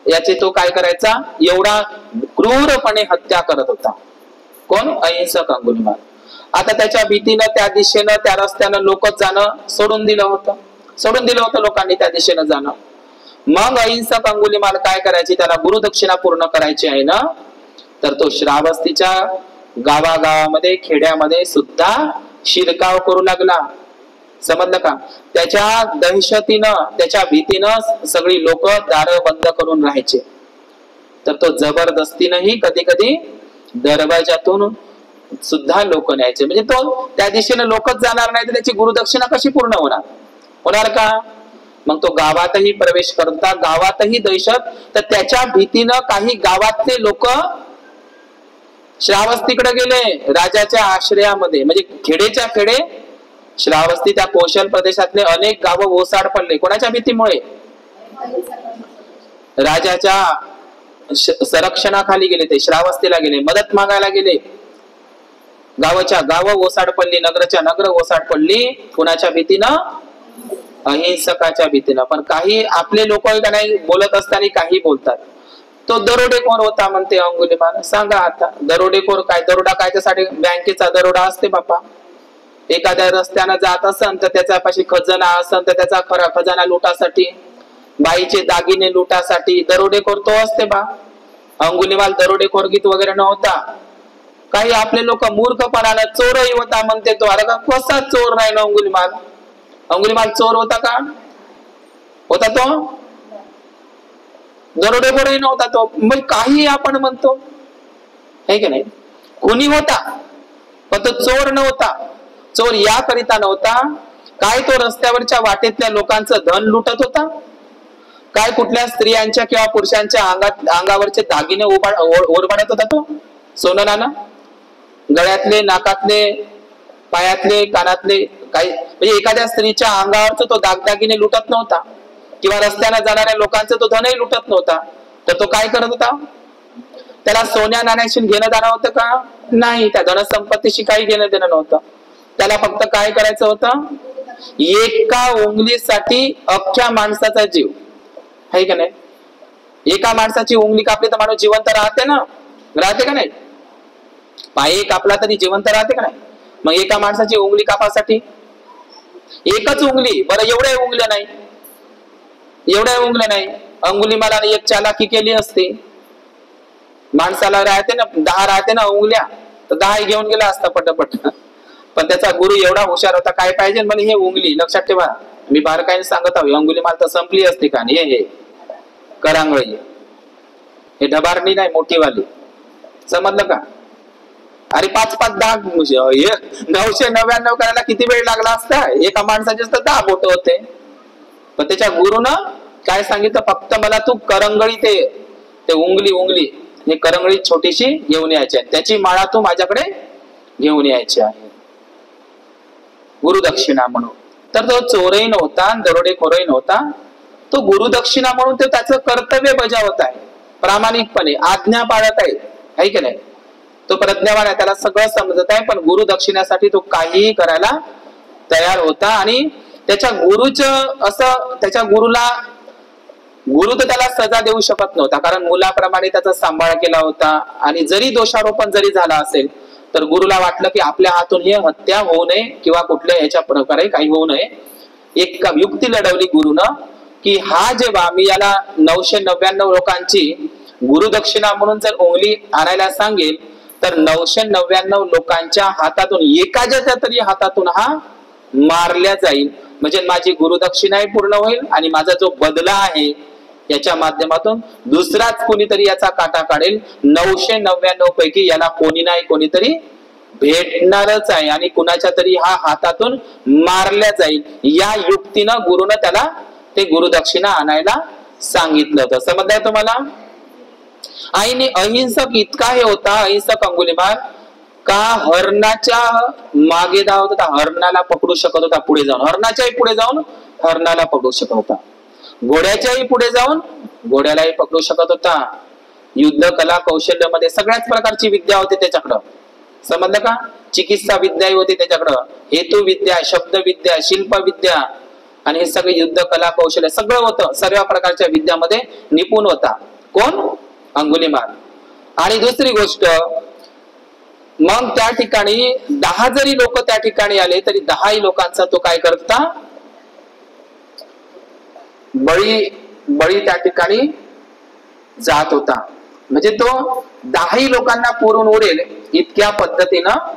याचे तो काय करायचा, एवढा क्रूरपणे हत्या करत होता. कोण? अहिंसक अंगुलिमाल. आता त्याच्या भीतीनं त्या दिशेनं त्या रस्त्यानं लोक जाणं सोडून दिलं होतं लोकांनी त्या दिशेनं जाणं. मग अहिंसक अंगुलिमाल काय करायची? त्याला गुरुदक्षिणा पूर्ण करायची आहे ना, तर तो श्रावस्तीच्या गावागावामध्ये खेड्यामध्ये सुद्धा शिरकाव करू लागला. समजलं का? त्याच्या दहशतीनं त्याच्या भीतीनं सगळी लोक दार बंद करून राहायचे. तर तो जबरदस्तीनंही कधी कधी दरवाजातून सुद्धा लोक न्यायचे. म्हणजे तो त्या दिशेने लोकच जाणार नाही तर त्याची गुरुदक्षिणा कशी पूर्ण होणार का? मग तो गावातही प्रवेश करता, गावातही दहशत. तर त्याच्या भीतीनं काही गावातले लोक श्रावस्तीकडे गेले राजाच्या आश्रयामध्ये. म्हणजे खेडेच्या खेडे श्रावस्ती त्या कौशल प्रदेशातले अनेक गावं ओसाड पडले. कोणाच्या भीतीमुळे? राजाच्या संरक्षणाखाली गेले. ते श्रावस्तीला गेले, मदत मागायला गेले. गावाच्या गाव ओसाड पडली, नगरच्या नगर ओसाड पडली. कुणाच्या भीतीनं? अहिंसकाच्या भीतीनं. पण काही आपले लोक का नाही बोलत असताना काही बोलतात. तो दरोडेखोर होता म्हणते अंगुलिमाल. सांगा आता दरोडेखोर काय? दरोडा काय? त्यासाठी बँकेचा दरोडा असते बापा. एखाद्या रस्त्यानं जात असन तर त्याच्यापाशी खजाना असन तर त्याचा खरा खजाना लुटासाठी, बाईचे दागिने लुटासाठी दरोडेखोर तो असते बा. अंगुलिमाल दरोडेखोर गीत वगैरे नव्हता. काही आपले लोक मूर्खपणाला चोरही होता म्हणते तो. अरे कसा चोर नाही ना अंगुलिमाल? अंगुलिमाल चोर होता का? होता तो? दरोडेखोरही नव्हता तो. मग काही आपण म्हणतो है की नाही? कोणी होता पण तो चोर नव्हता. चोर याकरिता नव्हता काय? तो रस्त्यावरच्या वाटेतल्या लोकांचं धन लुटत होता काय? कुठल्या स्त्रियांच्या किंवा पुरुषांच्या अंगावरचे दागिने ओरबाडत होता तो. सोनं नाणं, गळ्यातले, नाकातले, पायातले, कानातले काही. म्हणजे एखाद्या स्त्रीच्या अंगावरच तो दागदागिने लुटत नव्हता किंवा रस्त्याने जाणाऱ्या लोकांचं तो धनही लुटत नव्हता. तर तो काय करत होता? त्याला सोन्या नाण्याशी घेणं देणं होतं का? नाही. त्या धनसंपत्तीशी काही घेणं देणं नव्हतं. त्याला फक्त काय करायचं होतं? एका उंगलीसाठी अख्ख्या माणसाचा जीव आहे का नाही? एका माणसाची उंगली कापली तर माणूस जिवंत राहते ना? राहते का नाही? पाय कापला तरी जिवंत राहते का नाही? मग एका माणसाची उंगली कापासाठी एकच उंगली. बरं एवढ्या उंगल्या नाही, एवढ्या उंगल्या नाही. अंगुलिमालाने एक चालाकी केली असते. माणसाला राहते ना 10 राहते ना उंगल्या, तर 10 घेऊन गेला असता पटपट. पण त्याचा गुरु एवढा हुशार होता. काय पाहिजे मला? हे उंगली. लक्षात ठेवा, मी बारकाईने सांगत आहोत. अंगुलिमाल तर संपली असते का? हे करांगळी, हे ढबारणी नाही, मोठीवाली. समजलं का? अरे 5-5 10 999 करायला किती वेळ लागला असता? एका माणसाचे तर 10 बोट होते. पण त्याच्या गुरुनं काय सांगितलं? फक्त मला तू करंगळी ते उंगली हे करंगळी छोटीशी घेऊन यायची आहे, त्याची माळा तू माझ्याकडे घेऊन यायची आहे गुरुदक्षिणा म्हणून. तर तो चोरही नव्हता, दरोडेखोरही नव्हता. तो गुरुदक्षिणा म्हणून तो त्याचं कर्तव्य बजावत आहे प्रामाणिकपणे, आज्ञा पाळत आहे की नाही? तो प्रज्ञावान आहे, त्याला सगळं समजत आहे. पण गुरुदक्षिण्यासाठी तो काहीही करायला तयार होता. आणि त्याच्या गुरु तर त्याला सजा देऊ शकत नव्हता, कारण मुलाप्रमाणे त्याचा सांभाळ केला होता. आणि जरी दोषारोपण जरी झाला असेल तर गुरुला वाटलं की आपल्या हातून हे हत्या होऊ नये किंवा कुठल्या ह्याच्या प्रकारे काही होऊ नये. एक युक्ती लढवली गुरुनं की हा जेव्हा मी याला 999 लोकांची गुरुदक्षिणा म्हणून जर उंगली आणायला सांगेल तर 999 लोकांच्या हातातून एकाच्या तरी हातातून हा मारल्या जाईल. म्हणजे माझी गुरुदक्षिणाही पूर्ण होईल आणि माझा जो बदला आहे याच्या माध्यमातून दुसराच कोणीतरी याचा काटा काढेल. 999 पैकी याला कोणी नाही कोणीतरी भेटणारच आहे आणि कुणाच्या तरी हा हातातून मारल्या जाईल. या युक्तीनं गुरुनं त्याला ते गुरुदक्षिणा आणायला सांगितलं होतं. समजलंय तुम्हाला? आईने अहिंसक इतका हे होता, अहिंसक अंगुलिमाल, का हरणाच्या मागे धावत होता, हरणाला पकडू शकत होता पुढे जाऊन, हरणाच्याही पुढे जाऊन हरणाला पकडू शकत होता, घोड्याच्याही पुढे जाऊन घोड्यालाही पकडू शकत होता. युद्ध कला कौशल्यामध्ये सगळ्याच प्रकारची विद्या होती त्याच्याकडं. समजलं का? चिकित्सा विद्याही होती त्याच्याकडं, हेतू विद्या, शब्द विद्या, शिल्प विद्या आणि हे सगळे युद्ध कला कौशल्य सगळं होतं. सर्व प्रकारच्या विद्यामध्ये निपुण होता. कोण? अंगुलिमाल. आणि दुसरी गोष्ट, मग त्या ठिकाणी 10 जरी लोक त्या ठिकाणी आले तरी 10 लोकांचा तो काय करता, बळी त्या ठिकाणी जात होता. म्हणजे तो 10 लोकांना पुरून उरेल इतक्या पद्धतीनं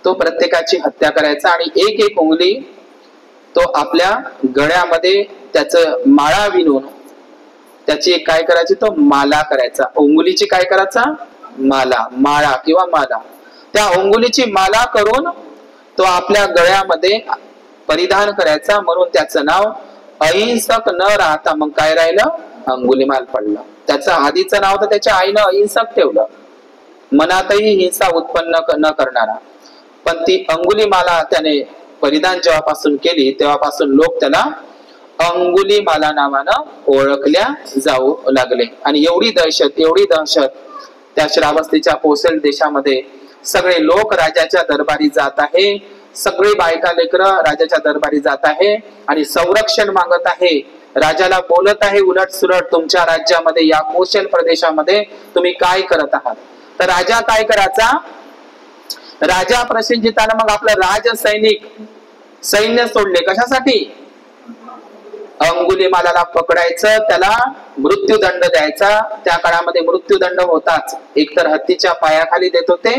तो प्रत्येकाची हत्या करायचा आणि एक एक उंगली तो आपल्या गळ्यामध्ये त्याचं माळा विणून त्याची काय करायची, तो माला करायचा. उंगलीची काय करायचा, माळा किंवा माला. त्या उंगलीची माला करून तो आपल्या गळ्यामध्ये परिधान करायचा. म्हणून त्याचं नाव अहिंसक न राहता मग काय राहिलं, अंगुलीमाल पडलं. त्याचं आधीचं नाव तर त्याच्या आईनं अहिंसक ठेवलं, मनातही हिंसा उत्पन्न न करणारा. पण ती अंगुलीमाला त्याने परिधान जेव्हापासून केली तेव्हापासून लोक त्याला अंगुलीमाला नावानं ओळखल्या जाऊ लागले. आणि एवढी दहशत त्या श्रावस्तीच्या पोसेल देशामध्ये सगळे लोक राजाच्या दरबारी जात आहे. सगळी बायका लेकरं राजाच्या दरबारी जात आहे आणि संरक्षण मागत आहे. राजाला बोलत आहे उलट सुलट, तुमच्या राज्यामध्ये या पोसेल प्रदेशामध्ये तुम्ही काय करत आहात. तर राजा काय करायचा, राजा प्रसेनजितानं मग आपलं सैन्य सोडले. कशासाठी, अंगुलीमालाला पकडायचं, त्याला मृत्यूदंड द्यायचा. त्या काळामध्ये मृत्यूदंड होताच, एकतर हत्तीच्या पायाखाली देत होते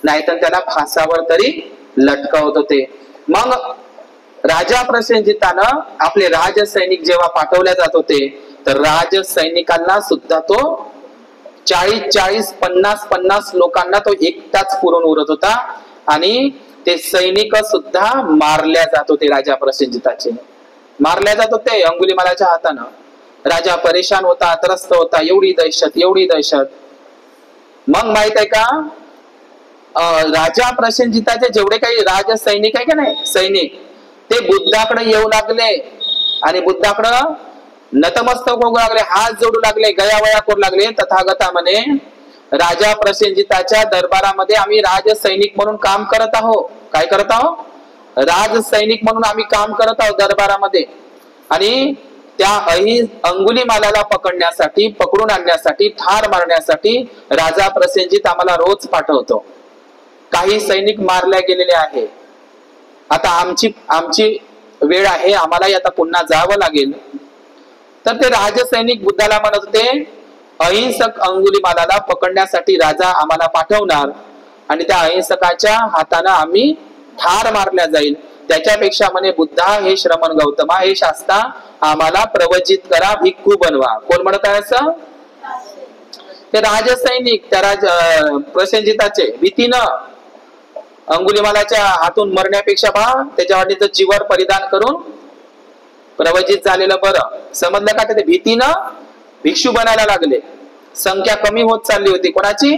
नाहीतर त्याला फासावर तरी लटकवत होते. मग राजा प्रसेनजितानं आपले राजसैनिक जेव्हा पाठवले जात होते तर राजसैनिकांना सुद्धा तो 40-40, 50-50 लोकांना तो एकटाच पुरून उरत होता आणि ते सैनिक सुद्धा मारल्या जात होते. राजा प्रसेनजिताचे मारल्या जात होते अंगुलीमालाच्या हातानं. राजा परेशान होता, त्रस्त होता. एवढी दहशत. मग माहित आहे का, राजा प्रसेनजिताचे जेवढे काही राजसैनिक आहे का नाही, सैनिक, ते बुद्धाकडे येऊ लागले आणि बुद्धाकडं नतमस्तक होऊ लागले, हात जोडू लागले, गयावया करू लागले. तथागता म्हणे, राजा प्रसेनजिताच्या दरबारामध्ये आम्ही राजसैनिक म्हणून काम करत आहोत. काय करत आहोत, राजसैनिक म्हणून आम्ही काम करत आहोत दरबारामध्ये. आणि त्या अंगुलीमालाला पकडून आणण्यासाठी, ठार मारण्यासाठी राजा प्रसेनजित आम्हाला रोज पाठवतो. काही सैनिक मारल्या गेलेले आहे. आता आमची वेळ आहे, आम्हालाही आता पुन्हा जावं लागेल. तर ते राजसैनिक बुद्धाला म्हणत होते, अहिंसक अंगुलीमालाला पकडण्यासाठी राजा आम्हाला पाठवणार आणि त्या अहिंसकाच्या हाताने आम्ही ठार मारल्या जाईल. त्याच्यापेक्षा म्हणे, बुद्धा हे श्रमण गौतमा, हे शास्ता, आम्हाला प्रवचित करा, भिक्खू बनवा. कोण म्हणत आहे असं, ते राजसैनिक त्या प्रसेनजिताचे भीतीनं अंगुलीमालाच्या हातून मरण्यापेक्षा त्याच्या वाटेचं जीवर परिधान करून प्रवचित झालेलं बरं. समजलं का, ते भीतीनं भिक्षू बनायला लागले. संख्या कमी होत चालली होती. कोणाची,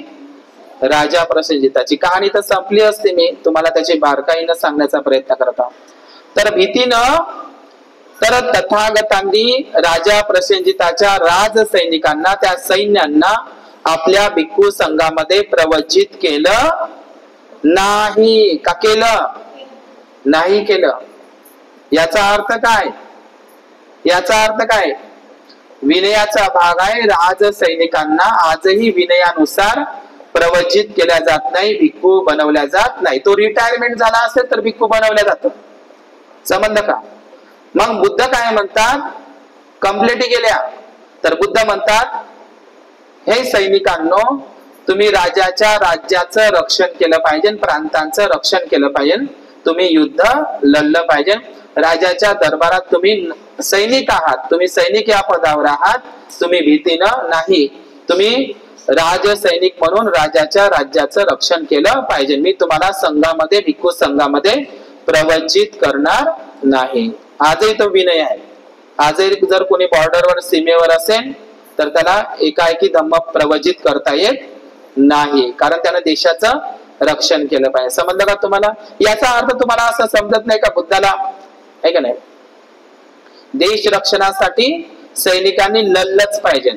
राजा प्रसेनजिताची. कहाणी तर संपली असते, मी तुम्हाला त्याची बारकाईनं सांगण्याचा प्रयत्न करता. तर भीतीनं तर तथागतांनी राजा प्रसेनजिताच्या राजसैनिकांना, त्या सैन्यांना आपल्या भिक्खू संघामध्ये प्रवचित केलं नाही. का केलं नाही केलं, याचा अर्थ काय, विनयाचा भाग आहे. राजसैनिकांना आजही विनयानुसार प्रवचित केल्या जात नाही, भिक्खू बनवल्या जात नाही. तो रिटायरमेंट झाला असेल तर भिक्खू बनवल्या जात. समजलं का. मग बुद्ध काय म्हणतात, कंप्लेंटी गेल्या तर बुद्ध म्हणतात, हे सैनिकांनो, तुम्ही राज्याचं रक्षण केलं पाहिजे, प्रांतांचं रक्षण केलं पाहिजे, तुम्ही युद्ध लढलं पाहिजे. राजाच्या दरबारात तुम्ही सैनिक आहात, तुम्ही सैनिक या पदावर आहात, तुम्ही भीतीनं नाही, तुम्ही राजसैनिक म्हणून राजाच्या राज्याचं रक्षण केलं पाहिजे. मी तुम्हाला संघामध्ये, भिक्खू संघामध्ये प्रवचित करणार नाही. आजही तो विनय आहे. आजही जर कोणी बॉर्डरवर, सीमेवर असेल तर त्याला एकाएकी धम्म प्रवचित करता येत नाही, कारण त्यानं देशाचं रक्षण केलं पाहिजे. समजलं का तुम्हाला. याचा अर्थ तुम्हाला असं समजत नाही का, बुद्धाला आहे का नाही, देश रक्षणासाठी सैनिकांनी लढलंच पाहिजे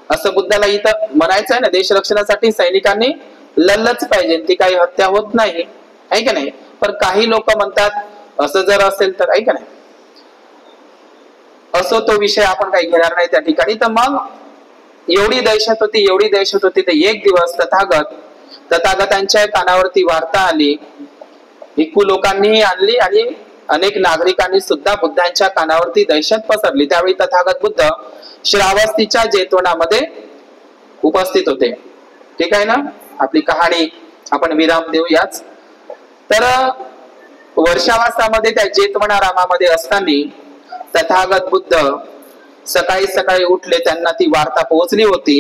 असं बुद्धाला इथं म्हणायचं आहे ना. देश रक्षणासाठी सैनिकांनी लढलंच पाहिजे, ती काही हत्या होत नाही, आहे का नाही. पण काही लोक म्हणतात असं जर असेल तर, आहे का नाही. असो, तो विषय आपण काही घेणार नाही त्या ठिकाणी. तर मग एवढी दहशत होती तर एक दिवस तथागत तथागतांच्या कानावरती वार्ता आली, भिक्खू लोकांनीही आणली आणि अनेक नागरिकांनी सुद्धा बुद्धांच्या कानावरती दहशत पसरली। त्यावेळी तथागत बुद्ध श्रावस्तीच्या जेतवनामध्ये उपस्थित होते। ठीक आहे ना, आपली कहाणी आपण विराम देऊयाच। तर वर्षावासामध्ये त्या जेतवनारामामध्ये असताना तथागत बुद्ध सकाळी सकाळी उठले, त्यांना ती वार्ता पोहोचली होती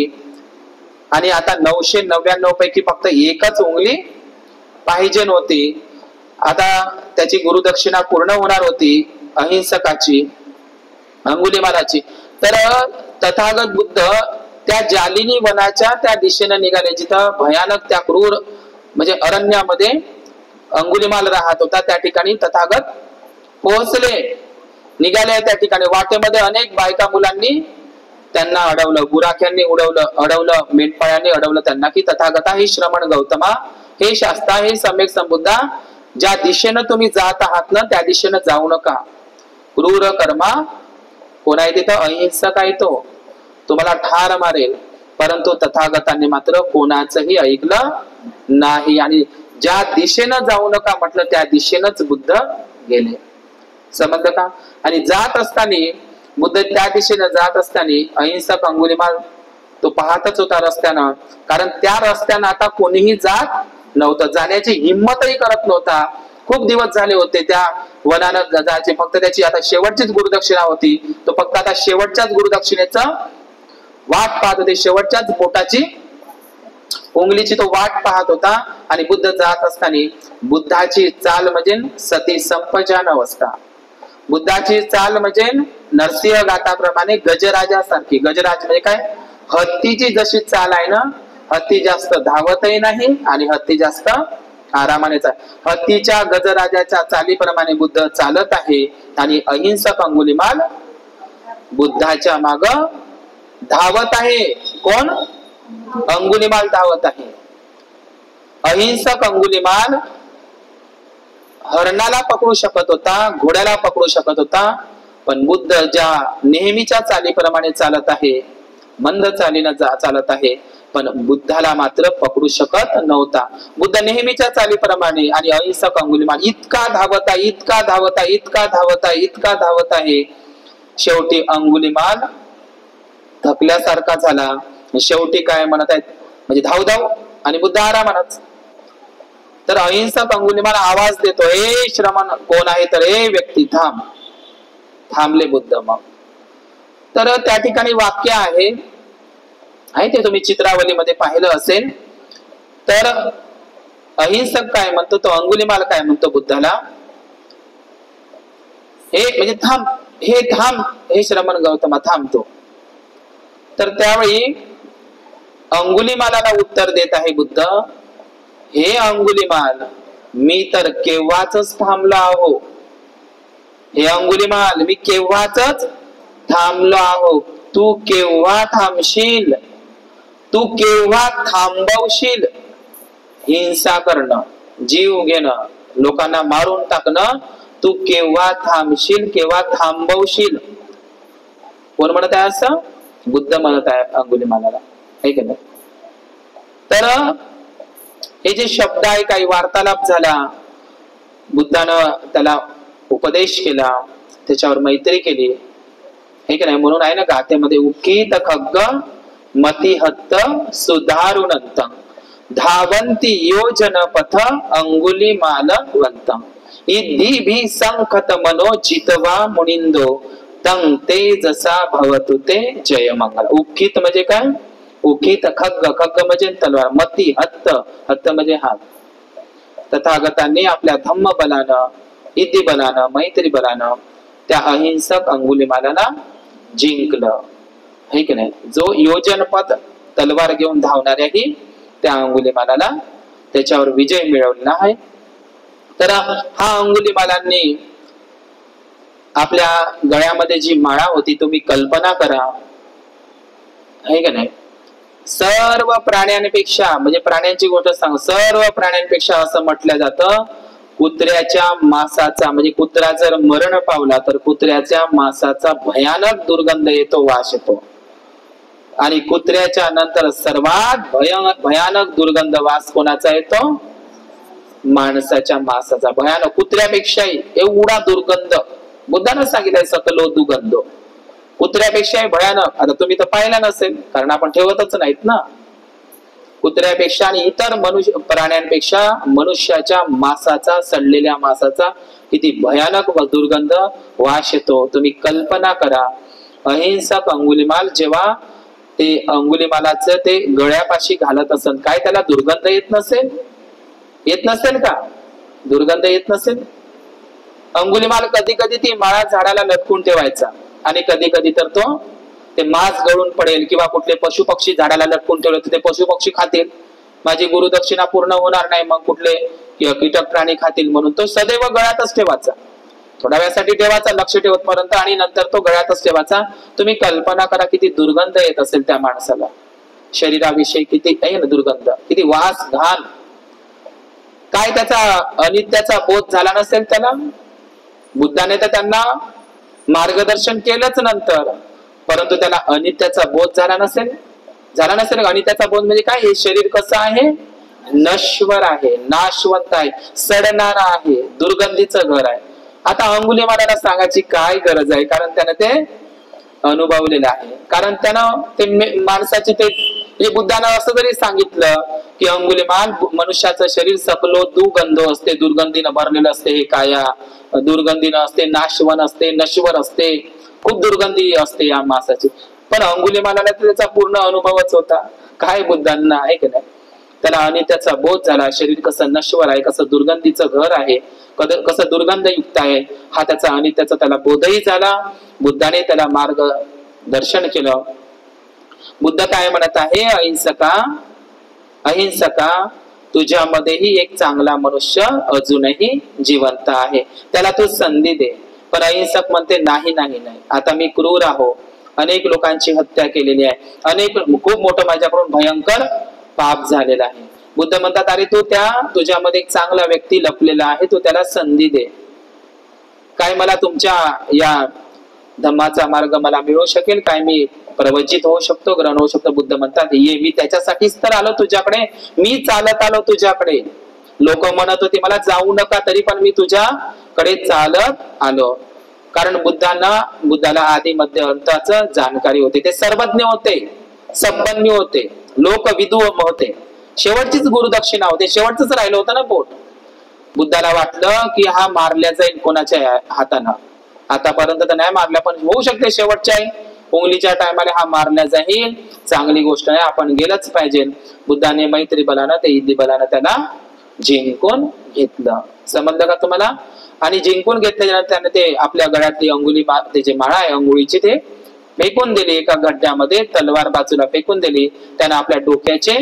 आणि आता 999 पैकी फक्त एकच उंगली पाहिजे नव्हती। आता त्याची गुरुदक्षिणा पूर्ण होणार होती, अहिंसकाची, अंगुलिमालाची। तर तथागत बुद्ध त्या जालिनी वनाच्या त्या दिशेने निघाले, जिथं भयानक त्या क्रूर म्हणजे अरण्यामध्ये अंगुलिमाल राहत होता। त्या ठिकाणी तथागत पोहोचले, निघाले। त्या ठिकाणी वाटेमध्ये अनेक बायका मुलांनी त्यांना अडवलं, गुराख्यांनी अडवलं, मेंढपाळांनी अडवलं त्यांना, की तथागता, हे श्रमण गौतमा, हे शास्ता, हे सम्यक संबुद्धा, ज्या दिशेनं तुम्ही जात आहात ना त्या दिशेनं जाऊ नका। क्रूर कर्मा कोण आहे तिथं? अहिंसक आहे, तो तुम्हाला ठार मारेल। परंतु तथागतांनी मात्र कोणाचंही ऐकलं नाही आणि ज्या दिशेनं जाऊ नका म्हटलं त्या दिशेनंच बुद्ध गेले। समजलं का? आणि जात असताना बुद्ध त्या दिशेनं जात असताना अहिंसक अंगुलिमाल तो पाहतच होता रस्त्यानं, कारण त्या रस्त्यानं आता कोणीही जात नव्हतं, जाण्याची हिंमतही करत नव्हता। खूप दिवस झाले होते त्या वनानं जायचे, फक्त त्याची आता शेवटचीच गुरुदक्षिणा होती, तो फक्त आता शेवटच्याच गुरुदक्षिणेचं वाट पाहत होते, शेवटच्याच बोटाची उंगलीची तो वाट पाहत होता। आणि बुद्ध जात असताना बुद्धाची चाल म्हणजे सती संपजान अवस्था, बुद्धाची चाल म्हणजे नरसिंह गाथाप्रमाणे गजराजासारखी। गजराज म्हणजे काय? हत्तीची जशी चाल आहे ना, हत्ती जास्त धावतही नाही आणि हत्ती जास्त आरामानेच आहे, हत्तीच्या गजराजाच्या चालीप्रमाणे बुद्ध चालत आहे आणि अहिंसक अंगुलिमाल बुद्धाच्या माग धावत आहे। कोण? अंगुलिमाल धावत आहे। अहिंसक अंगुलिमाल हरणाला पकडू शकत होता, घोड्याला पकडू शकत होता, पण बुद्ध ज्या नेहमीच्या चालीप्रमाणे चालत आहे, मंद चालीनं चालत आहे, पण बुद्धाला मात्र पकडू शकत नव्हता। बुद्ध नेहमीच्या चालीप्रमाणे आणि अहिंसक अंगुलिमाल इतका धावत आहे, इतका धावत आहे, इतका धावत आहे, इतका धावत आहे, शेवटी अंगुलिमाल थकल्यासारखा झाला। शेवटी काय म्हणत आहेत म्हणजे धाव धाव, आणि बुद्ध आरामानच। तर अहिंसक अंगुलिमाल आवाज देतो, ए श्रमण कोण आहे? तर ए व्यक्ती थांब। थांबले बुद्ध। मग तर त्या ठिकाणी वाक्य आहे ते तुम्ही चित्रावलीमध्ये पाहिलं असेल। तर अहिंसक काय म्हणतो, तो अंगुलिमाल काय म्हणतो बुद्धाला? हे म्हणजे थांब, हे थांब, हे श्रमण गौतमा थांबतो। तर त्यावेळी अंगुलिमालाला उत्तर देत आहे बुद्ध, हे अंगुलिमाल, मी तर केव्हाच थांबलो आहो। हे अंगुलिमाल, मी केव्हाच थांबलो आहो, तू केव्हा थांबशील? तू केव्हा थांबवशील? हिंसा करणं, जीव घेणं, लोकांना मारून टाकणं, तू केव्हा थांबशील, केव्हा थांबवशील? कोण म्हणत आहे असं? बुद्ध म्हणत आहे अंगुलिमालाला, है की नाही? तर हे जे शब्द आहे, काही वार्तालाप झाला, बुद्धानं त्याला उपदेश केला, त्याच्यावर मैत्री केली, हे की नाही? म्हणून आहे ना गाथेमध्ये, उकीत खग्ग मती हत्त सुधारुनंत धावंती योजन पथ अंगुलिमालवंत इद्धि भी संखत मनो जितवा मुनिंदो तं तेजसा भवतु ते जय मंगल। उकीत म्हणजे काय? उकीत खग्ग, खग्ग म्हणजे तलवार, मती हत्त, हत्त म्हणजे हात। तथागतांनी आपल्या धम्म बलानं, इति बलानं, मैत्री बलानं त्या अहिंसक अंगुलिमालाला जिंकलं, है की नाही? जो योजनपथ तलवार घेऊन धावणाऱ्याही त्या अंगुलिमालाला त्याच्यावर विजय मिळवला आहे। तर हा अंगुलिमालांनी आपल्या गळ्यामध्ये जी माळा होती, तुम्ही कल्पना करा, है की नाही? सर्व प्राण्यांपेक्षा, म्हणजे प्राण्यांची गोष्ट सांग, सर्व प्राण्यांपेक्षा असं म्हटलं जातं, कुत्र्याच्या मांसाचा, म्हणजे कुत्रा जर मरण पावला तर कुत्र्याच्या मांसाचा भयानक दुर्गंध येतो, वास येतो। आणि कुत्र्याच्या नंतर सर्वात भयानक दुर्गंध वास कोणाचा येतो? माणसाच्या मांसाचा. भयानक, कुत्र्यापेक्षाही एवढा दुर्गंध बुद्धानं सांगितलंय, सकलो दुर्गंध, कुत्र्यापेक्षाही भयानक. आता तुम्ही तर पाहिला नसेल, कारण आपण ठेवतच नाहीत ना. कुत्र्यापेक्षा आणि इतर प्राण्यांपेक्षा मनुष्याच्या मांसाचा, सडलेल्या मांसाचा किती भयानक व दुर्गंध वास येतो. तुम्ही कल्पना करा, अहिंसक अंगुलिमाल जेव्हा ते अंगुलिमालाचं ते गळ्यापाशी घालत असेल, काय त्याला दुर्गंध येत नसेल? येत नसेल का? दुर्गंध येत नसेल? अंगुलिमाल कधी कधी ती माळा झाडाला लटकून ठेवायचा आणि कधी कधी तर तो ते मांस गळून पडेल किंवा कुठले पशु पक्षी झाडाला लटकून ठेवले तर ते पशु पक्षी खातील, माझी गुरुदक्षिणा पूर्ण होणार नाही, मग कुठले कीटक प्राणी खातील, म्हणून तो सदैव गळ्यातच ठेवायचा. थोड्या वेळासाठी ठेवायचा, लक्ष ठेवत पर्यंत, आणि नंतर तो गळ्यातच ठेवायचा. तुम्ही कल्पना करा किती दुर्गंध येत असेल त्या माणसाला, शरीराविषयी किती आहे ना दुर्गंध, किती वास घाण. काय त्याचा अनित्याचा बोध झाला नसेल त्याला? बुद्धाने तर त्यांना मार्गदर्शन केलंच नंतर, परंतु त्याला अनित्याचा बोध झाला नसेल. झाला नसेल. अनित्याचा बोध म्हणजे काय? हे शरीर कसं आहे? नश्वर आहे, नाशवंत आहे, सडणारा आहे, दुर्गंधीचं घर आहे. आता अंगुलिमालाला सांगायची काय गरज आहे, कारण त्यानं ते अनुभवलेलं आहे. कारण त्यानं ते माणसाचे ते बुद्धानं असं जरी सांगितलं की अंगुलिमाल, मनुष्याचं शरीर सकलो दुर्गंध असते, दुर्गंधीनं भरलेलं असते, हे काया दुर्गंधीनं असते, नाशवन असते, नश्वर असते, खूप दुर्गंधी असते या मांसाची. पण अंगुलिमालाला त्याचा पूर्ण अनुभवच होता. काय बुद्धांना आहे की नाही, त्याला अनित्याचा बोध झाला, शरीर कसं नश्वर आहे, कसं दुर्गंधीचं घर आहे, कसं दुर्गंधयुक्त आहे, हा त्याचा अनित्याचा त्याला बोधही झाला. बुद्धाने त्याला मार्गदर्शन केलं. बुद्ध काय म्हणत आहे? अहिंसका, अहिंसका, तुझ्यामध्येही एक चांगला मनुष्य अजूनही जिवंत आहे, त्याला तू संधी दे. पण अहिंसक म्हणते नाही नाही नाही, आता मी क्रूर आहो, अनेक लोकांची हत्या केलेली आहे, खूप मोठं माझ्याकडून भयंकर पाप झालेला आहे. बुद्ध म्हणतात, अरे तू तुझ्यामध्ये एक चांगला व्यक्ती लपलेला आहे, तू त्याला संधी दे. काय मला तुमच्या या धम्माचा मार्ग मला मिळू शकेल काय? मी प्रवचित होऊ शकतो, ग्रहण होऊ शकतो? बुद्ध म्हणतात, ये, मी त्याच्यासाठीच तर आलो तुझ्याकडे, मी चालत आलो तुझ्याकडे. लोक म्हणत होते मला जाऊ नका, तरी पण मी तुझ्याकडे चालत आलो. कारण बुद्धाला आधी मध्य अंताचं जाणकारी होते, ते सर्वज्ञ होते, संपन्न होते, लोकविदू होते, शेवटचीच गुरुदक्षिणा होते, शेवटच राहिलं होतं ना पोट. बुद्धाला वाटलं की हा मारल्या जाईल कोणाच्या हातानं, आतापर्यंत तर नाही मारल्या, पण होऊ शकते शेवटच्या उंगलीच्या टायमाला हा मारल्या जाईल, चांगली गोष्ट आहे, आपण गेलंच पाहिजे. बुद्धाने मैत्री बलानं, ते इद्दी बलानं त्याला जिंकून घेतलं. समजलं का तुम्हाला? आणि जिंकून घेतल्यानंतर त्याने ते आपल्या गळ्यातली अंगुली, ते जे माळा आहे अंगुळीची, ते फेकून दिली एका गड्ड्यामध्ये, तलवार बाजूला फेकून दिली. त्याने आपल्या डोक्याचे,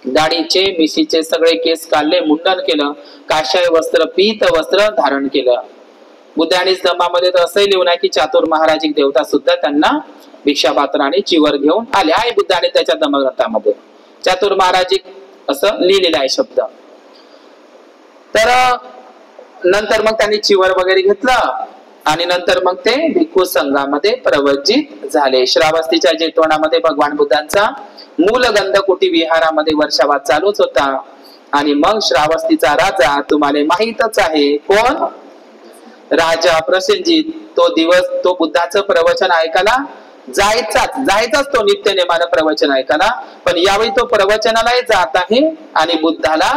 दाढीचे, मिशीचे सगळे केस काढले, मुंडन केलं, काशाय वस्त्र, पीत वस्त्र धारण केलं. बुद्धाने धम्मामध्ये तर असंही लिहून आहे की चातुर महाराजिक देवता सुद्धा त्यांना भिक्षापात्र आणि चिवर घेऊन आले आहे. बुद्धाने त्याच्या धम्मग्रंथामध्ये चातुर महाराजिक असं लिहिलेलं आहे शब्द. तर नंतर मग त्यांनी चिवर वगैरे घेतलं आणि नंतर मग ते भिक्खू संघामध्ये प्रवचित झाले. श्रावस्तीच्या जेतवनामध्ये भगवान बुद्धांचा मूल गंधकुटी विहारामध्ये वर्षावाद चालूच होता. आणि मग श्रावस्तीचा राजा, तुम्हाला माहीतच आहे कोण? राजा प्रसेनजित. तो दिवस, तो बुद्धाचं प्रवचन ऐकायला जायचाच तो नित्य नेमानं प्रवचन ऐकायला. पण यावेळी तो प्रवचनालाही जात आहे आणि बुद्धाला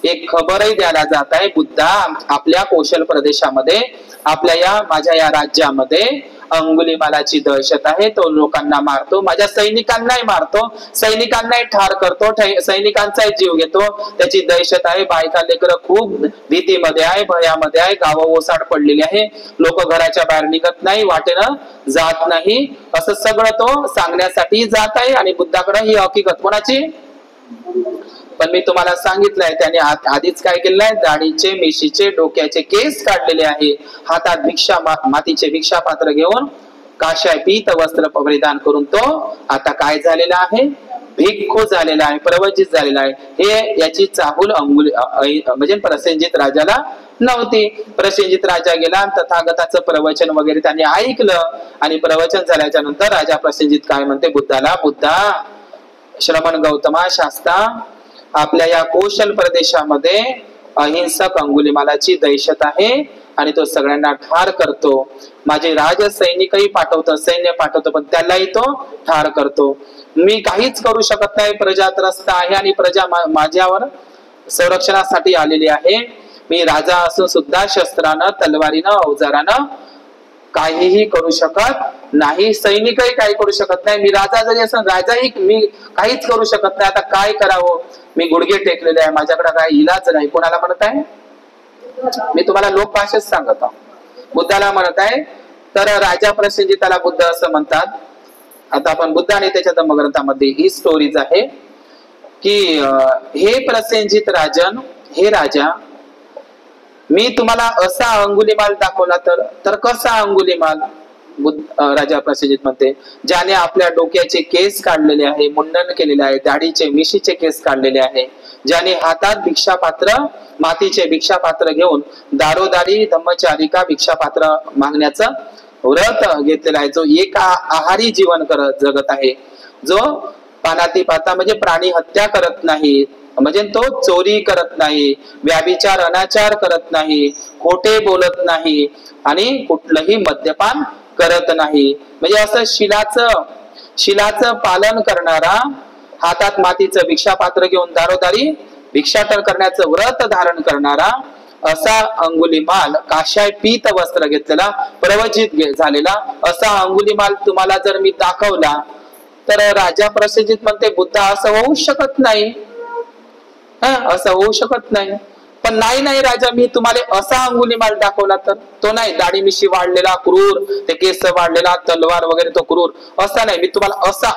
एक खबरही द्यायला जात आहे. बुद्धा, आपल्या कौशल प्रदेशामध्ये, आपल्या माझ्या या राज्यामध्ये अंगुलिमालाची दहशत आहे, तो लोकांना मारतो, माझ्या सैनिकांनाही मारतो, सैनिकांनाही ठार करतो, सैनिकांचाही जीव घेतो, त्याची दहशत आहे. बायका लेकरं खूप भीतीमध्ये आहे, भयामध्ये आहे, गावं ओसाड पडलेली आहे, लोक घराच्या बाहेर निघत नाही, वाटेनं जात नाही, असं सगळं तो सांगण्यासाठी जात आहे. आणि बुद्धाकडे ही हकीकत कोणाची? पण मी तुम्हाला सांगितलंय, त्याने आधीच काय केलंय? दाढीचे, मिशीचे, डोक्याचे केस काढलेले आहे, हातात मातीचे भिक्षा पात्र घेऊन, काशाय पीत वस्त्र परिधान करून तो आता काय झालेला आहे? भिक्खू झालेला आहे, प्रवचित झालेला आहे, हे याची चाहूल म्हणजे प्रसेनजित राजाला नव्हती. प्रसेनजित राजा गेला, तथागताचं प्रवचन वगैरे त्यांनी ऐकलं आणि प्रवचन झाल्याच्या नंतर राजा प्रसेनजित काय म्हणते बुद्धाला, बुद्धा, श्रमण गौतमा, शास्ता, आपल्या या कौशल प्रदेशामध्ये अहिंसक अंगुलिमालाची दहशत आहे आणि तो सगळ्यांना ठार करतो. माझे राज सैनिकही पाठवतो, सैन्य पाठवतो, पण त्यालाही तो ठार करतो. मी काहीच करू शकत नाही, प्रजा त्रस्त आहे आणि प्रजा माझ्यावर संरक्षणासाठी आलेली आहे. मी राजा असून सुद्धा शस्त्रानं, तलवारीनं, अवजारानं काहीही करू शकत नाही, सैनिकही काही करू शकत नाही. मी राजा जरी असं, राजाही मी काहीच करू शकत नाही. आता काय करावं? मी गुडघे टेकलेले आहे, माझ्याकडे काही इलाज नाही. कोणाला म्हणत आहे? मी तुम्हाला लोक भाषेत सांगत आहो. बुद्धाला म्हणत आहे. तर राजा प्रसेनजिताला बुद्ध असं म्हणतात. आता आपण बुद्ध आणि त्याच्या धम्मग्रंथामध्ये ही स्टोरीज आहे की हे प्रसेनजित राजन, हे राजा, मी तुम्हाला असा अंगुलिमाल दाखवला तर कसा अंगुलिमाल? राजा प्रसेनजित म्हणते, ज्याने आपल्या डोक्याचे केस काढलेले आहे, मुंडन केलेले आहे, दाढीचे मिशीचे केस काढलेले आहे, ज्याने हातात भिक्षापात्र, मातीचे भिक्षापात्र घेऊन दारोदारी धम्मचारिका भिक्षापात्र मागण्याचं व्रत घेतलेला आहे, जो एका आहारी जीवन जगत आहे, जो पानाती पाता म्हणजे प्राणी हत्या करत नाही, म्हणजे तो चोरी करत नाही, व्याभिचार अनाचार करत नाही, खोटे बोलत नाही आणि कुठलंही मद्यपान करत नाही. म्हणजे असं शिलाचं पालन करणारा, हातात मातीचं भिक्षापात्र घेऊन दारोदारी भिक्षाटन करण्याचं व्रत धारण करणारा असा अंगुलिमाल, काशाय पीत वस्त्र घेतलेला, प्रवचित झालेला असा अंगुलिमाल तुम्हाला जर मी दाखवला तर राजा प्रसेनजित म्हणते, बुद्ध असं होऊ शकत नाही, असं होऊ शकत नाही. पण नाही राजा, मी तुम्हाला असा अंगुलिमाल दाखवला तर तो नाही, दाढी मिशी वाढलेला क्रूर, ते केस वाढलेला, तलवार वगैरे तो क्रूर, असा नाही. मी तुम्हाला असा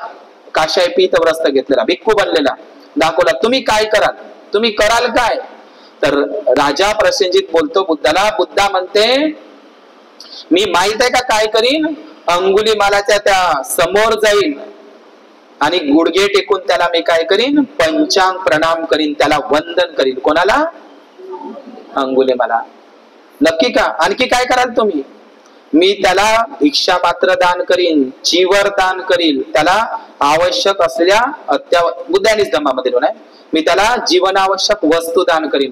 काशाय पीत वस्त्र घेतलेला, भिक्खू बनलेला दाखवला. तुम्ही काय कराल? तुम्ही कराल काय? तर राजा प्रसेनजित बोलतो बुद्धाला, बुद्धा म्हणते, मी माहित आहे का काय करीन? अंगुलिमालाच्या त्या समोर जाईल आणि गुडघे टेकून त्याला मी काय करीन? पंचांग प्रणाम करीन, त्याला वंदन करीन. कोणाला? अंगुलिमाला. नक्की का? आणखी काय कराल तुम्ही? मी त्याला भिक्षापात्र दान करीन, चीवर दान करील, त्याला आवश्यक असलेल्या बुद्धानीच धम्मामध्ये लिहून आहे, मी त्याला जीवनावश्यक वस्तू दान करीन,